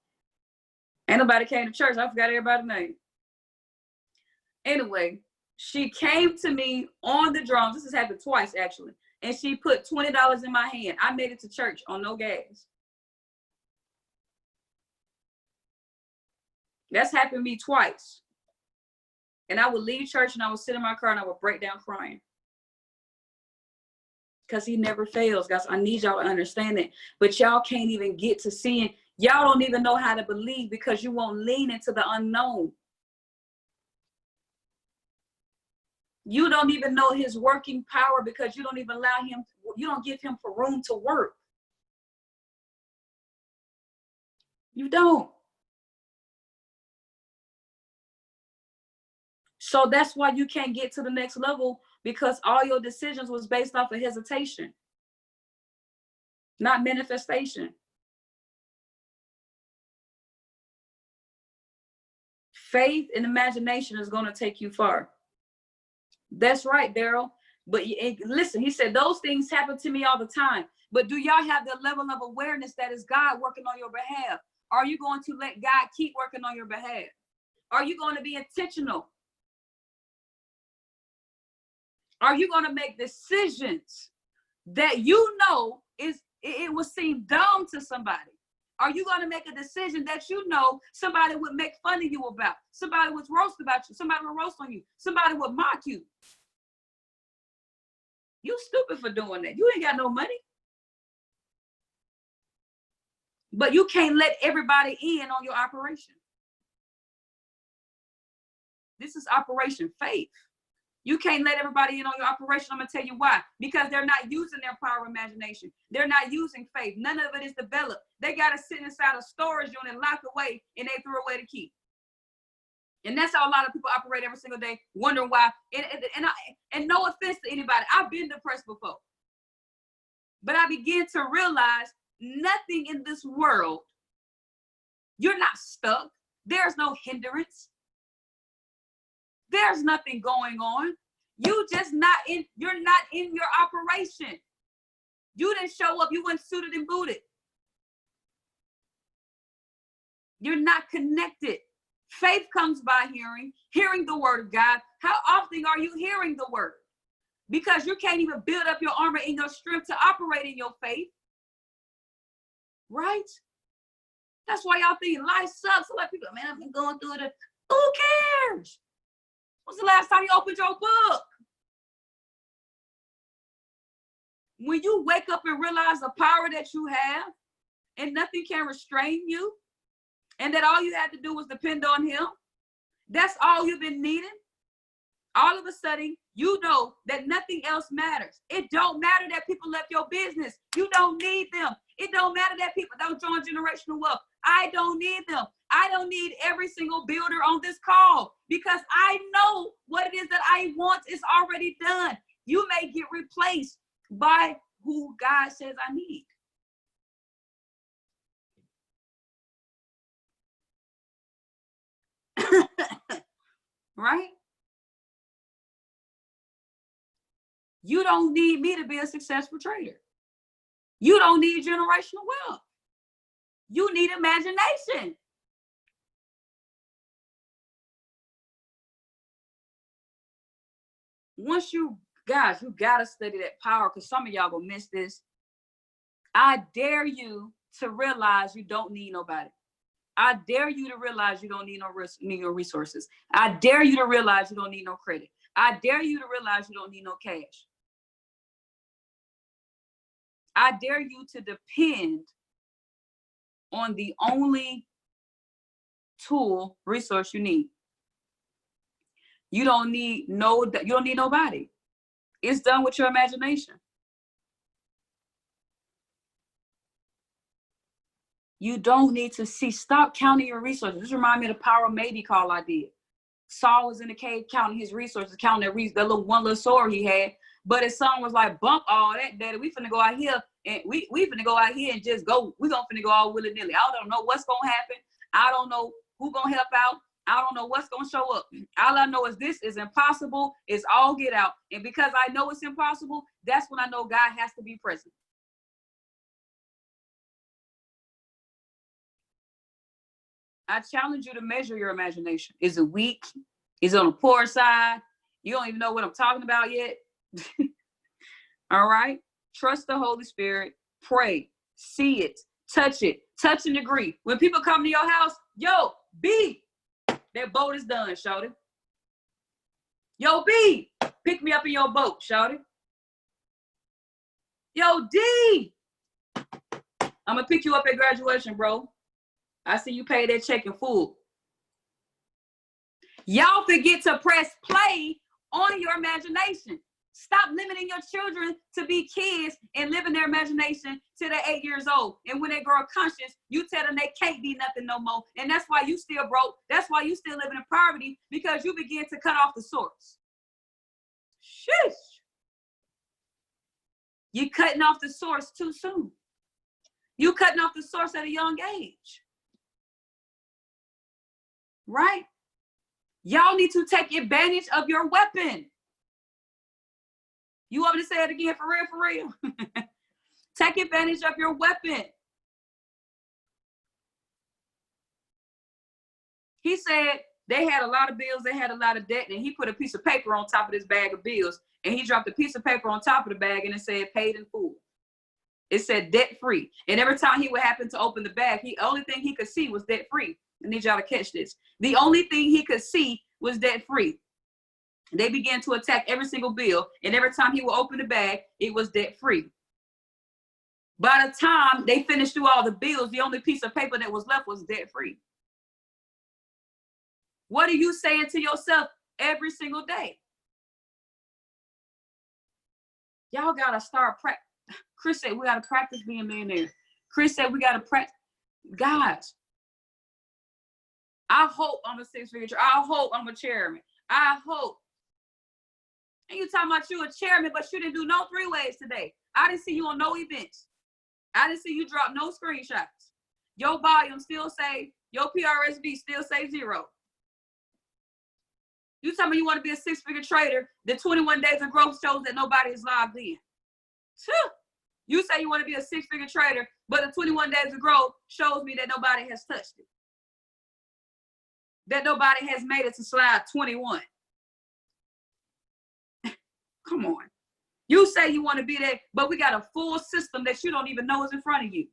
Ain't nobody came to church. I forgot everybody's name. Anyway, she came to me on the drums. This has happened twice, actually. And she put $20 in my hand. I made it to church on no gas. That's happened to me twice. And I would leave church and I would sit in my car and I would break down crying. Because he never fails, guys. I need y'all to understand that. But y'all can't even get to seeing. Y'all don't even know how to believe because you won't lean into the unknown. You don't even know his working power because you don't even allow him, you don't give him for room to work. You don't. So that's why you can't get to the next level, because all your decisions was based off of hesitation, not manifestation. Faith and imagination is going to take you far. That's right, Daryl. But listen, he said, those things happen to me all the time. But do y'all have the level of awareness that is God working on your behalf? Are you going to let God keep working on your behalf? Are you going to be intentional? Are you going to make decisions that you know it will seem dumb to somebody? Are you going to make a decision that you know somebody would make fun of you about? Somebody would roast about you. Somebody would roast on you. Somebody would mock you. You stupid for doing that. You ain't got no money. But you can't let everybody in on your operation. This is Operation Faith. You can't let everybody in on your operation. I'm going to tell you why. Because they're not using their power of imagination. They're not using faith. None of it is developed. They got to sit inside a storage unit, locked away, and they threw away the key. And that's how a lot of people operate every single day, wondering why. And no offense to anybody. I've been depressed before. But I began to realize nothing in this world, you're not stuck. There's no hindrance. There's nothing going on. You're not in your operation. You didn't show up. You weren't suited and booted. You're not connected. Faith comes by hearing the word of God. How often are you hearing the word? Because you can't even build up your armor in your strength to operate in your faith. Right? That's why y'all think life sucks. A lot of people, man, I've been going through it. Who cares? When's the last time you opened your book? When you wake up and realize the power that you have and nothing can restrain you, and that all you had to do was depend on him, that's all you've been needing. All of a sudden, you know that nothing else matters. It don't matter that people left your business. You don't need them. It don't matter that people don't join generational wealth. I don't need them. I don't need every single builder on this call because I know what it is that I want is already done. You may get replaced by who God says I need. Right? You don't need me to be a successful trader. You don't need generational wealth. You need imagination. Once you guys, you gotta study that power because some of y'all gonna miss this. I dare you to realize you don't need nobody. I dare you to realize you don't need no resources. I dare you to realize you don't need no credit. I dare you to realize you don't need no cash. I dare you to depend on the only tool, resource you need. You don't need nobody. It's done with your imagination. You don't need to stop counting your resources. This reminds me of the Power of Maybe call I did. Saul was in the cave counting his resources, counting that one little sword he had. But his son was like, bump all that, daddy. We finna go out here and we finna go out here and just go. We gonna finna go all willy-nilly. I don't know what's gonna happen. I don't know who gonna help out. I don't know what's gonna show up. All I know is this is impossible. It's all get out. And because I know it's impossible, that's when I know God has to be present. I challenge you to measure your imagination. Is it weak? Is it on the poor side? You don't even know what I'm talking about yet. All right. Trust the Holy Spirit. Pray. See it. Touch and agree. When people come to your house, yo, B, that boat is done, shouty. Yo, B, pick me up in your boat, shouty. Yo, D, I'm gonna pick you up at graduation, bro. I see you pay that check in full. Y'all forget to press play on your imagination. Stop limiting your children to be kids and live in their imagination till they're 8 years old. And when they grow conscious, you tell them they can't be nothing no more. And that's why you still broke. That's why you still living in poverty, because you begin to cut off the source. Sheesh. You're cutting off the source too soon. You cutting off the source at a young age. Right? Y'all need to take advantage of your weapon. You want me to say it again for real, for real? Take advantage of your weapon. He said they had a lot of bills, they had a lot of debt, and he put a piece of paper on top of this bag of bills, and he dropped a piece of paper on top of the bag, and it said paid in full. It said debt free. And every time he would happen to open the bag, the only thing he could see was debt free. I need y'all to catch this. The only thing he could see was debt free. They began to attack every single bill, and every time he would open the bag, it was debt free. By the time they finished through all the bills, the only piece of paper that was left was debt free. What are you saying to yourself every single day? Y'all gotta start practice. Chris said we gotta practice being a millionaire. Chris said we gotta practice. Guys, I hope I'm a six-figure. I hope I'm a chairman. I hope. And you talking about you a chairman, but you didn't do no three-ways today. I didn't see you on no events. I didn't see you drop no screenshots. Your volume still say, your PRSB still say 0. You tell me you want to be a six-figure trader, the 21 days of growth shows that nobody is logged in. You say you want to be a six-figure trader, but the 21 days of growth shows me that nobody has touched it. That nobody has made it to slide 21. Come on. You say you want to be there, but we got a full system that you don't even know is in front of you.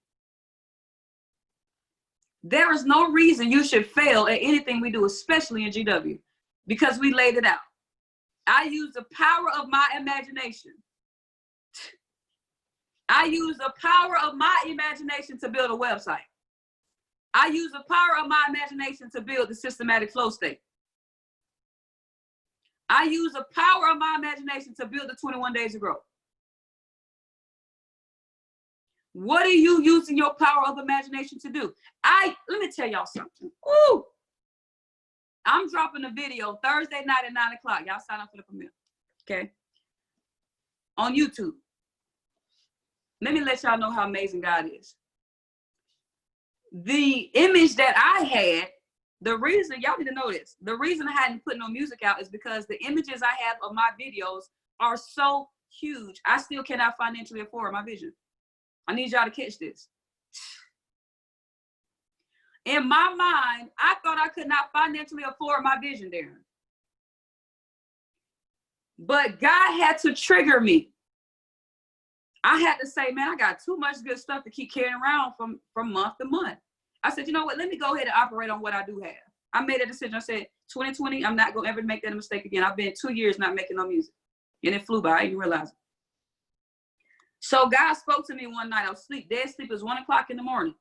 There is no reason you should fail at anything we do, especially in GW, because we laid it out. I use the power of my imagination. I use the power of my imagination to build a website. I use the power of my imagination to build the systematic flow state. I use the power of my imagination to build the 21 days of growth. What are you using your power of imagination to do? Let me tell y'all something. Ooh. I'm dropping a video Thursday night at 9 o'clock. Y'all sign up for the premiere. Okay? On YouTube. Let me let y'all know how amazing God is. The image that I had, the reason, y'all need to know this, the reason I hadn't put no music out is because the images I have of my videos are so huge. I still cannot financially afford my vision. I need y'all to catch this. In my mind, I thought I could not financially afford my vision, Darren. But God had to trigger me. I had to say, man, I got too much good stuff to keep carrying around from month to month. I said, you know what? Let me go ahead and operate on what I do have. I made a decision. I said, 2020, I'm not going to ever make that mistake again. I've been 2 years not making no music. And it flew by. I didn't realize it. So God spoke to me one night. I was asleep. Dead sleep. It was 1 o'clock in the morning.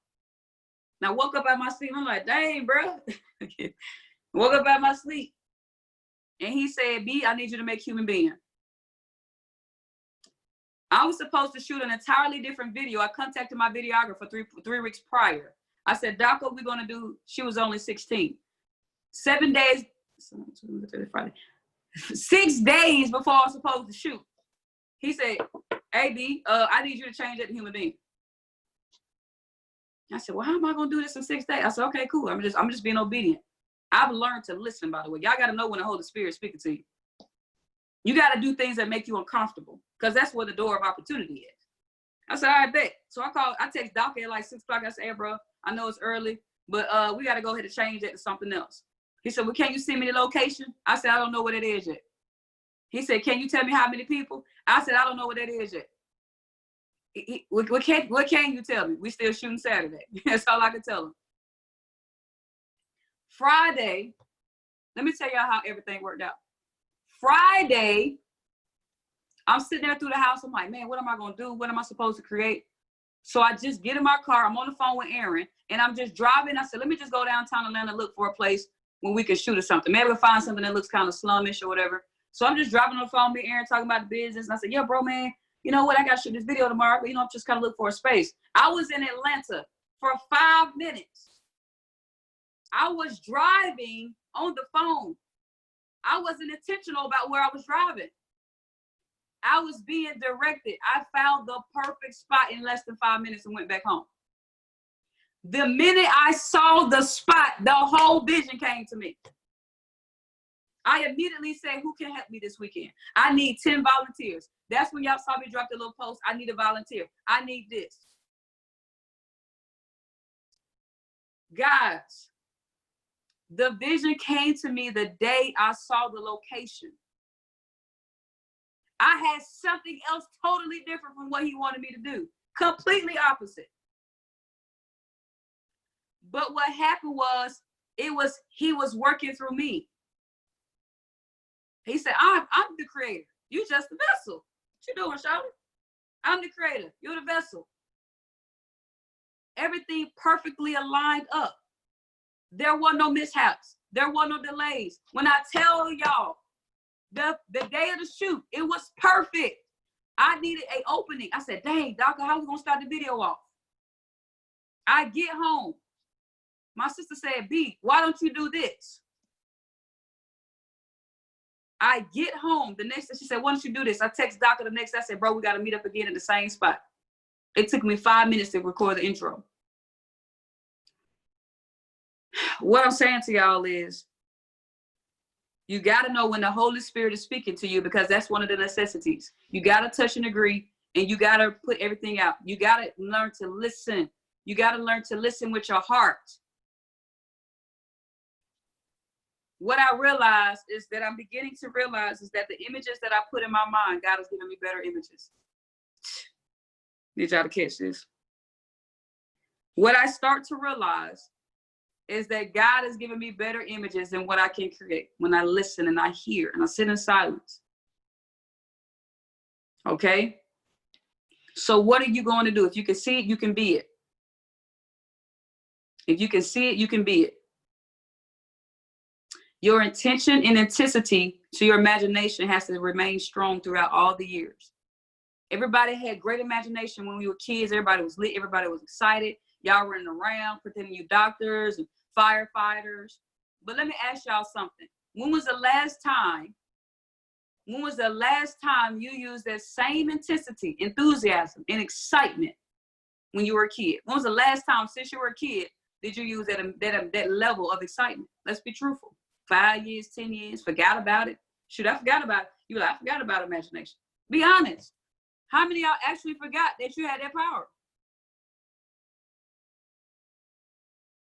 And I woke up out of my sleep. I'm like, dang, bro. Woke up out of my sleep. And he said, B, I need you to make Human Being. I was supposed to shoot an entirely different video. I contacted my videographer three weeks prior. I said, Doc, what we're going to do? She was only 16. 7 days, Friday, 6 days before I was supposed to shoot. He said, hey, B, I need you to change that to Human Being. I said, well, how am I going to do this in 6 days? I said, okay, cool. I'm just being obedient. I've learned to listen, by the way. Y'all got to know when the Holy Spirit is speaking to you. You got to do things that make you uncomfortable, because that's where the door of opportunity is. I said, all right, bet. So I text Doc at like 6 o'clock. I said, hey, bro, I know it's early, But we got to go ahead and change that to something else. He said, well, can you send me the location? I said, I don't know what it is yet. He said, can you tell me how many people? I said, I don't know what that is yet. What can you tell me? We still shooting Saturday. That's all I can tell him. Friday, let me tell y'all how everything worked out. Friday, I'm sitting there through the house. I'm like, man, what am I going to do? What am I supposed to create? So I just get in my car. I'm on the phone with Aaron, and I'm just driving. I said, let me just go downtown Atlanta and look for a place where we can shoot or something. Maybe we'll find something that looks kind of slummish or whatever. So I'm just driving on the phone with Aaron talking about the business. And I said, yeah, bro, man, you know what? I got to shoot this video tomorrow. But, you know, I'm just kind of looking for a space. I was in Atlanta for 5 minutes. I was driving on the phone. I wasn't intentional about where I was driving. I was being directed. I found the perfect spot in less than 5 minutes and went back home. The minute I saw the spot, the whole vision came to me. I immediately said, who can help me this weekend? I need 10 volunteers. That's when y'all saw me drop the little post. I need a volunteer. I need this. Guys, the vision came to me the day I saw the location. I had something else totally different from what he wanted me to do. Completely opposite. But what happened was, he was working through me. He said, I'm the creator. You just the vessel. What you doing, Charlotte? I'm the creator. You're the vessel. Everything perfectly aligned up. There were no mishaps. There were no delays. When I tell y'all, the day of the shoot, it was perfect. I needed an opening. I said, dang, Doctor, how are we going to start the video off? I get home. My sister said, B, why don't you do this? I get home. The next day, she said, why don't you do this? I text Doctor the next day. I said, bro, we got to meet up again in the same spot. It took me 5 minutes to record the intro. What I'm saying to y'all is, you got to know when the Holy Spirit is speaking to you, because that's one of the necessities. You got to touch and agree, and you got to put everything out. You got to learn to listen. You got to learn to listen with your heart. What I realized is that I'm beginning to realize is that the images that I put in my mind, God is giving me better images. Need y'all to catch this. What I start to realize is that God is giving me better images than what I can create when I listen and I hear and I sit in silence. Okay? So what are you going to do? If you can see it, you can be it. If you can see it, you can be it. Your intention and intensity to your imagination has to remain strong throughout all the years. Everybody had great imagination when we were kids. Everybody was lit. Everybody was excited. Y'all running around pretending you doctors and firefighters. But let me ask y'all something. When was the last time you used that same intensity, enthusiasm, and excitement when you were a kid? When was the last time since you were a kid did you use that level of excitement? Let's be truthful. 5 years, 10 years, forgot about it. Shoot, I forgot about it. You were like, I forgot about imagination. Be honest. How many of y'all actually forgot that you had that power?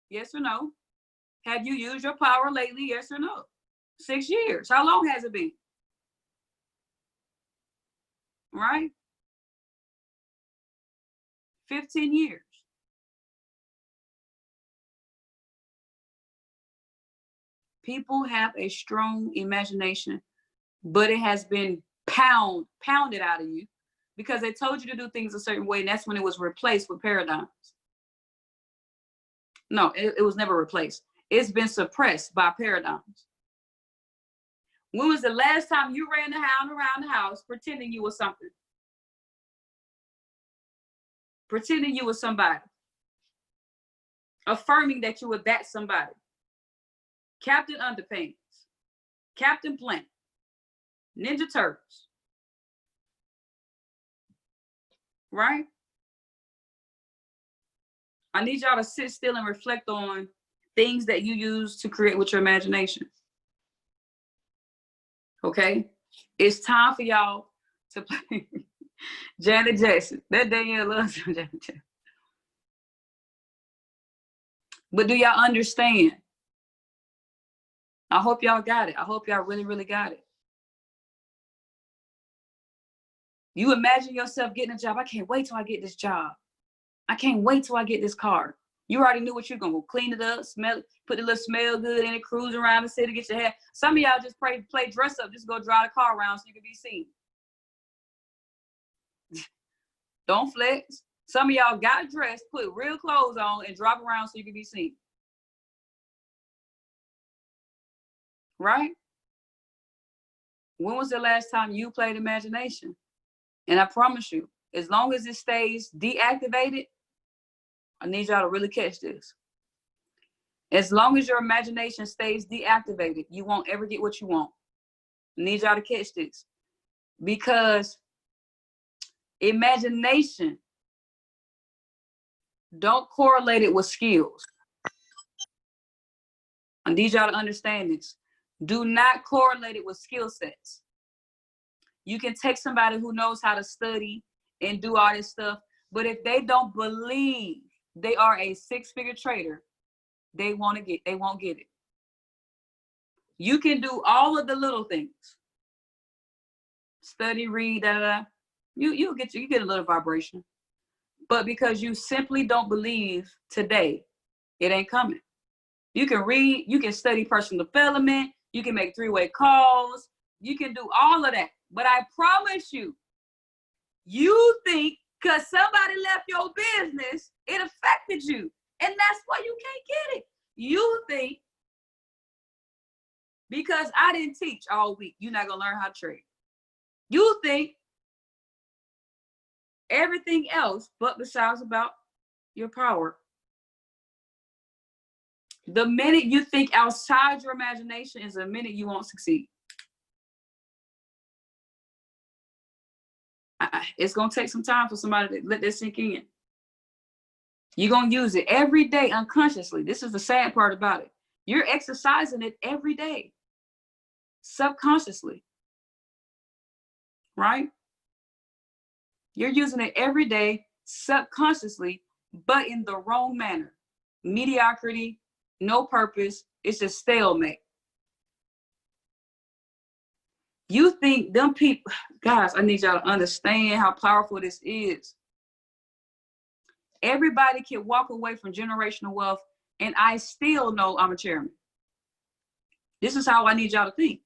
Yes or no? Have you used your power lately? Yes or no? 6 years. How long has it been? Right? 15 years. People have a strong imagination, but it has been pounded out of you because they told you to do things a certain way, and that's when it was replaced with paradigms. No, it was never replaced. It's been suppressed by paradigms. When was the last time you ran around the house pretending you were something? Pretending you were somebody. Affirming that you were that somebody. Captain Underpants, Captain Planet, Ninja Turtles, right? I need y'all to sit still and reflect on things that you use to create with your imagination. Okay? It's time for y'all to play Janet Jackson. That Danielle loves Janet Jackson. But do y'all understand? I hope y'all got it. I hope y'all really, really got it. You imagine yourself getting a job. I can't wait till I get this job. I can't wait till I get this car. You already knew what you're going to go clean it up, smell it, put a little smell good in it, cruise around the city, get your hair. Some of y'all just play dress up, just go drive the car around so you can be seen. Don't flex. Some of y'all got dressed, put real clothes on, and drop around so you can be seen. Right? When was the last time you played imagination? And I promise you, as long as it stays deactivated, I need y'all to really catch this. As long as your imagination stays deactivated, you won't ever get what you want. I need y'all to catch this. Because imagination don't correlate it with skills. I need y'all to understand this. Do not correlate it with skill sets. You can take somebody who knows how to study and do all this stuff, but if they don't believe they are a six-figure trader, they won't get it. You can do all of the little things. Study, read, da da da. You get a little vibration. But because you simply don't believe today, it ain't coming. You can read, you can study personal development, you can make three-way calls, you can do all of that. But I promise you, you think because somebody left your business, it affected you. And that's why you can't get it. You think because I didn't teach all week, you're not going to learn how to trade. You think everything else but besides about your power. The minute you think outside your imagination is the minute you won't succeed. It's going to take some time for somebody to let that sink in. You're going to use it every day unconsciously. This is the sad part about it. You're exercising it every day, subconsciously, right? You're using it every day, subconsciously, but in the wrong manner. Mediocrity, no purpose, it's just stalemate. You think them people, guys, I need y'all to understand how powerful this is. Everybody can walk away from generational wealth, and I still know I'm a chairman. This is how I need y'all to think.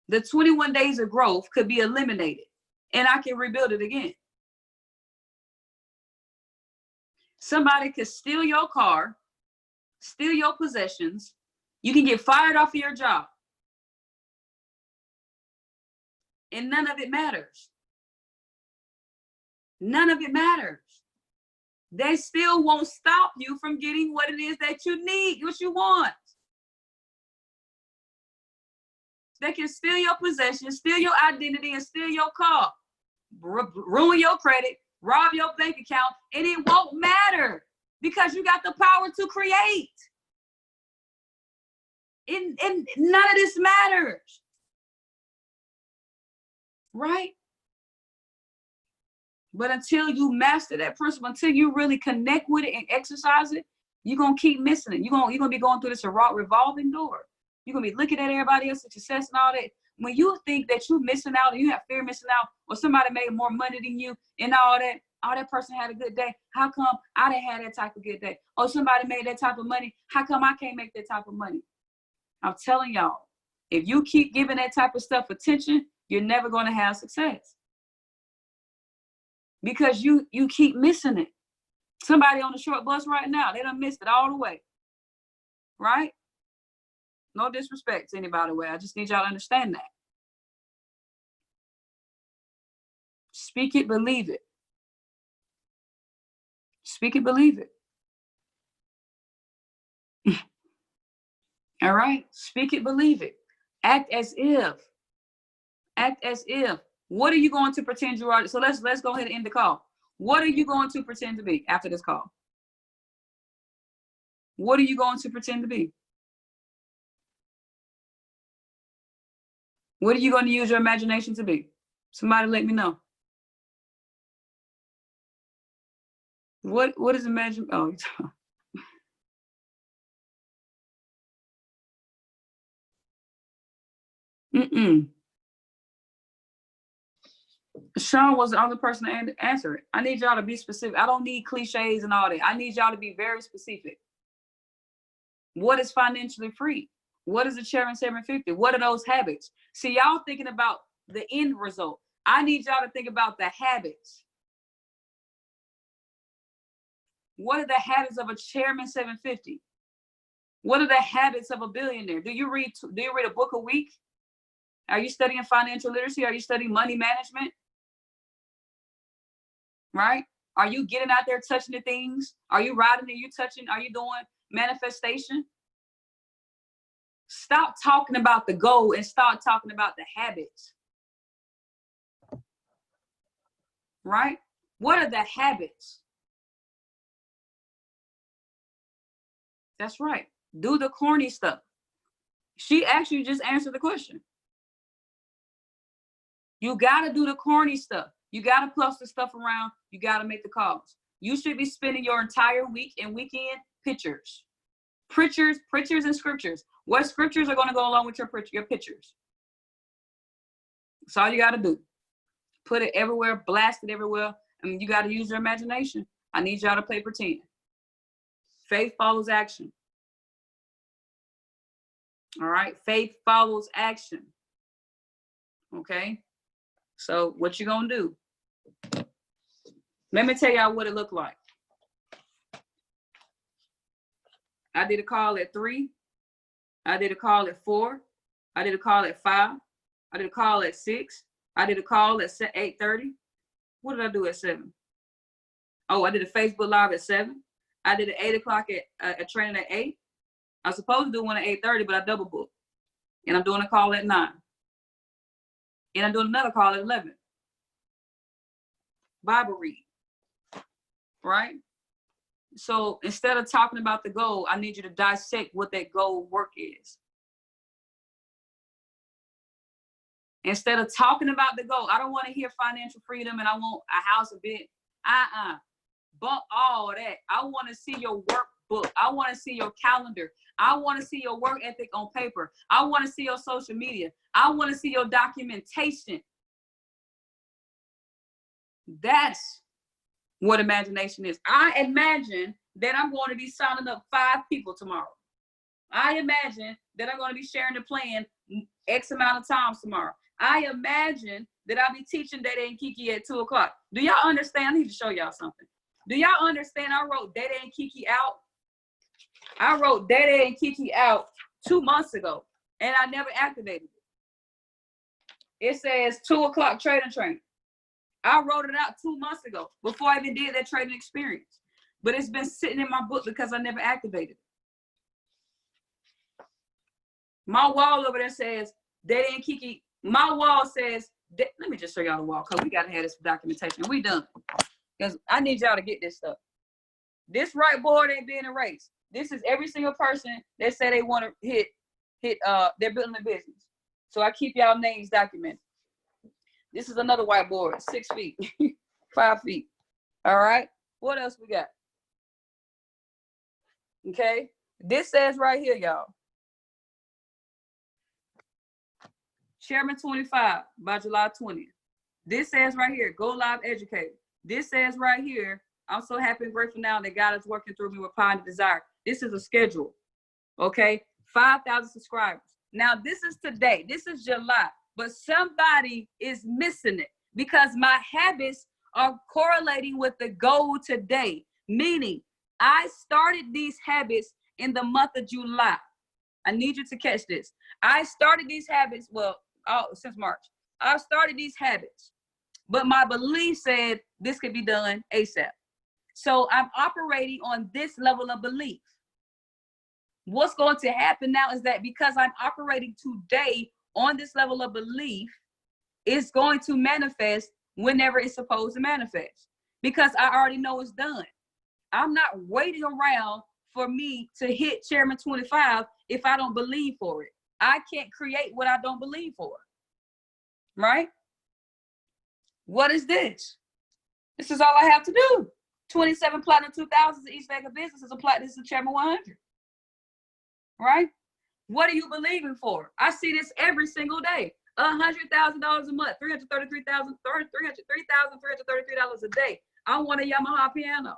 The 21 days of growth could be eliminated, and I can rebuild it again. Somebody could steal your car, steal your possessions. You can get fired off of your job, and none of it matters. None of it matters. They still won't stop you from getting what it is that you need, what you want. They can steal your possessions, steal your identity, and steal your car, ruin your credit, rob your bank account, and it won't matter because you got the power to create. And none of this matters, right? But until you master that principle, until you really connect with it and exercise it, you're going to keep missing it. You're going to be going through this revolving door. You're going to be looking at everybody else's success and all that. When you think that you're missing out and you have fear of missing out, or somebody made more money than you and all that person had a good day. How come I didn't have that type of good day? Or somebody made that type of money. How come I can't make that type of money? I'm telling y'all, if you keep giving that type of stuff attention, you're never going to have success. Because you keep missing it. Somebody on the short bus right now, they done missed it all the way. Right? No disrespect to anybody. I just need y'all to understand that. Speak it, believe it. Speak it, believe it. All right? Speak it, believe it. Act as if. Act as if. What are you going to pretend you are? So let's go ahead and end the call. What are you going to pretend to be after this call? What are you going to pretend to be? What are you going to use your imagination to be? Somebody let me know. What is imagine? Oh, Sean was the other person to answer it. I need y'all to be specific. I don't need cliches and all that. I need y'all to be very specific. What is financially free? What is the Chairman 750? What are those habits? See, y'all thinking about the end result. I need y'all to think about the habits. What are the habits of a Chairman 750? What are the habits of a billionaire? Do you read a book a week? Are you studying financial literacy? Are you studying money management? Right? Are you getting out there touching the things? Are you writing? Are you touching? Are you doing manifestation? Stop talking about the goal and start talking about the habits. Right? What are the habits? That's right. Do the corny stuff. She actually just answered the question. You got to do the corny stuff. You got to plus the stuff around. You got to make the calls. You should be spending your entire week and weekend pictures. Preachers and scriptures. What scriptures are going to go along with your pictures? That's all you got to do. Put it everywhere, blast it everywhere. I mean, you got to use your imagination. I need y'all to play pretend. Faith follows action. All right. Faith follows action. Okay. So what you going to do? Let me tell y'all what it looked like. I did a call at 3. I did a call at 4. I did a call at 5. I did a call at 6. I did a call at 8:30. What did I do at 7? Oh, I did a Facebook Live at 7. I did an 8 o'clock at a training at 8. I was supposed to do one at 8:30, but I double booked. And I'm doing a call at 9. And I'm doing another call at 11. Bible read. Right? So instead of talking about the goal, I need you to dissect what that goal work is. Instead of talking about the goal, I don't want to hear financial freedom and I want a house, a bit. But all that. I want to see your workbook. I want to see your calendar. I want to see your work ethic on paper. I want to see your social media. I want to see your documentation. That's what imagination is. I imagine that I'm going to be signing up 5 people tomorrow. I imagine that I'm going to be sharing the plan X amount of times tomorrow. I imagine that I'll be teaching Dada and Kiki at 2 o'clock. Do y'all understand? I need to show y'all something. Do y'all understand? I wrote Dada and Kiki out. I wrote Dada and Kiki out 2 months ago, and I never activated it. It says 2 o'clock training. I wrote it out 2 months ago before I even did that trading experience. But it's been sitting in my book because I never activated it. My wall over there says Dada and Kiki. My wall says, let me just show y'all the wall because we got to have this documentation. We done. Because I need y'all to get this stuff. This right board ain't being erased. This is every single person that say they want to hit, they're building a business. So I keep y'all names documented. This is another whiteboard, 6 feet, 5 feet. All right. What else we got? Okay. This says right here, y'all. Chairman 25 by July 20th. This says right here, go live educator. This says right here, I'm so happy and grateful now that God is working through me with power and desire. This is a schedule. Okay. 5,000 subscribers. Now this is today. This is July. But somebody is missing it because my habits are correlating with the goal today. Meaning, I started these habits in the month of July. I need you to catch this. I started these habits, since March. I started these habits, but my belief said this could be done ASAP. So I'm operating on this level of belief. What's going to happen now is that because I'm operating today on this level of belief, it's going to manifest whenever it's supposed to manifest because I already know it's done. I'm not waiting around for me to hit Chairman 25 if I don't believe for it. I can't create what I don't believe for. Right? What is this? This is all I have to do. 27 platinum 2000s each leg of business is a platinum. This is a chairman 100. Right? What are you believing for? I see this every single day. $100,000 a month, $333 a day. I want a Yamaha piano.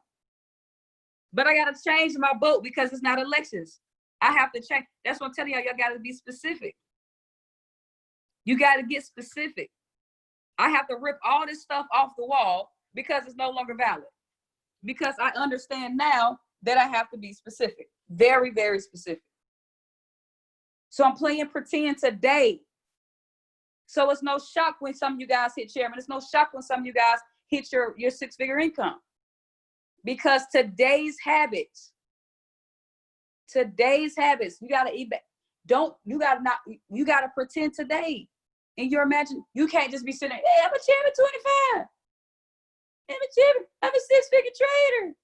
But I got to change my boat because it's not elections. I have to change. That's what I'm telling y'all. Y'all got to be specific. You got to get specific. I have to rip all this stuff off the wall because it's no longer valid. Because I understand now that I have to be specific. Very, very specific. So I'm playing pretend today. So it's no shock when some of you guys hit chairman. It's no shock when some of you guys hit your 6-figure income. Because today's habits, you gotta you gotta pretend today. In your imagine, you can't just be sitting there, hey, I'm a chairman 25. I'm a chairman, I'm a 6-figure trader.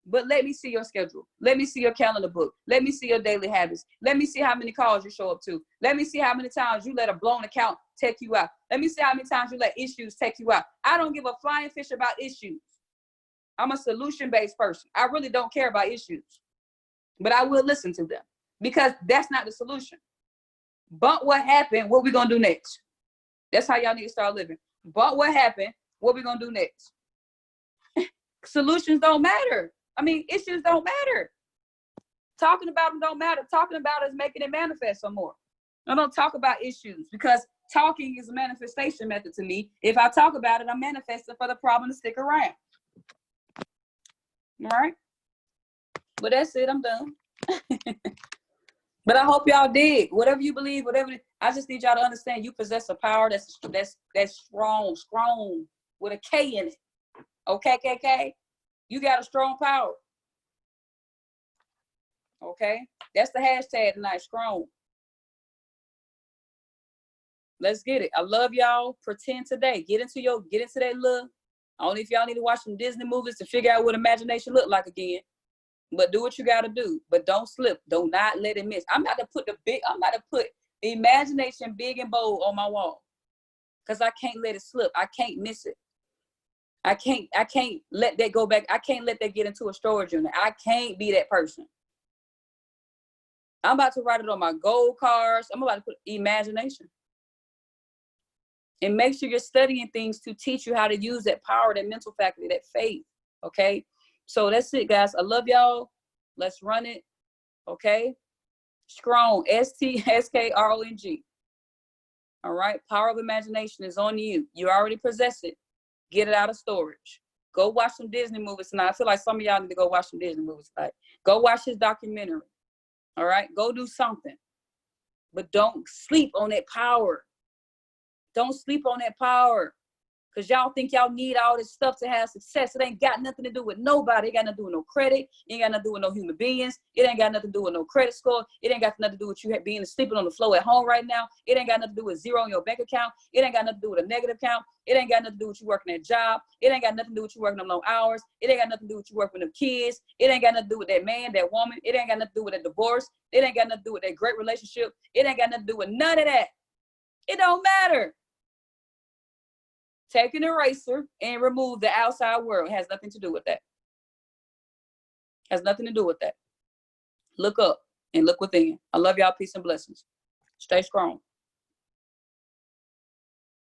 But let me see your schedule. Let me see your calendar book. Let me see your daily habits. Let me see how many calls you show up to. Let me see how many times you let a blown account take you out. Let me see how many times you let issues take you out. I don't give a flying fish about issues. I'm a solution-based person. I really don't care about issues, but I will listen to them because that's not the solution. But what happened? What we gonna do next? That's how y'all need to start living. But what happened? What we gonna do next? Solutions don't matter. I mean, issues don't matter. Talking about them don't matter. Talking about it is making it manifest some more. I don't talk about issues because talking is a manifestation method to me. If I talk about it, I'm manifesting for the problem to stick around. All right? But that's it. I'm done. But I hope y'all dig. Whatever you believe, I just need y'all to understand you possess a power that's strong with a K in it. Okay, KK? You got a strong power. Okay? That's the hashtag tonight, strong. Let's get it. I love y'all. Pretend today. Get into that look. Only if y'all need to watch some Disney movies to figure out what imagination look like again. But do what you got to do. But don't slip. Do not let it miss. I'm about to put the imagination big and bold on my wall. Because I can't let it slip. I can't miss it. I can't let that go back. I can't let that get into a storage unit. I can't be that person. I'm about to write it on my gold cards. I'm about to put imagination. And make sure you're studying things to teach you how to use that power, that mental faculty, that faith. Okay? So that's it, guys. I love y'all. Let's run it. Okay? Strong. STSKRONG. All right? Power of imagination is on you. You already possess it. Get it out of storage. Go watch some Disney movies tonight. I feel like some of y'all need to go watch some Disney movies tonight. Go watch his documentary. All right? Go do something. But don't sleep on that power. Don't sleep on that power. Because y'all think y'all need all this stuff to have success. It ain't got nothing to do with nobody. It ain't got nothing to do with no credit. It ain't got nothing to do with no human beings. It ain't got nothing to do with no credit score. It ain't got nothing to do with you being sleeping on the floor at home right now. It ain't got nothing to do with zero in your bank account. It ain't got nothing to do with a negative account. It ain't got nothing to do with you working that job. It ain't got nothing to do with you working them long hours. It ain't got nothing to do with you working with them kids. It ain't got nothing to do with that man, that woman. It ain't got nothing to do with that divorce. It ain't got nothing to do with that great relationship. It ain't got nothing to do with none of that. It don't matter. Take an eraser and remove the outside world. It has nothing to do with that. Has nothing to do with that. Look up and look within. I love y'all. Peace and blessings. Stay strong.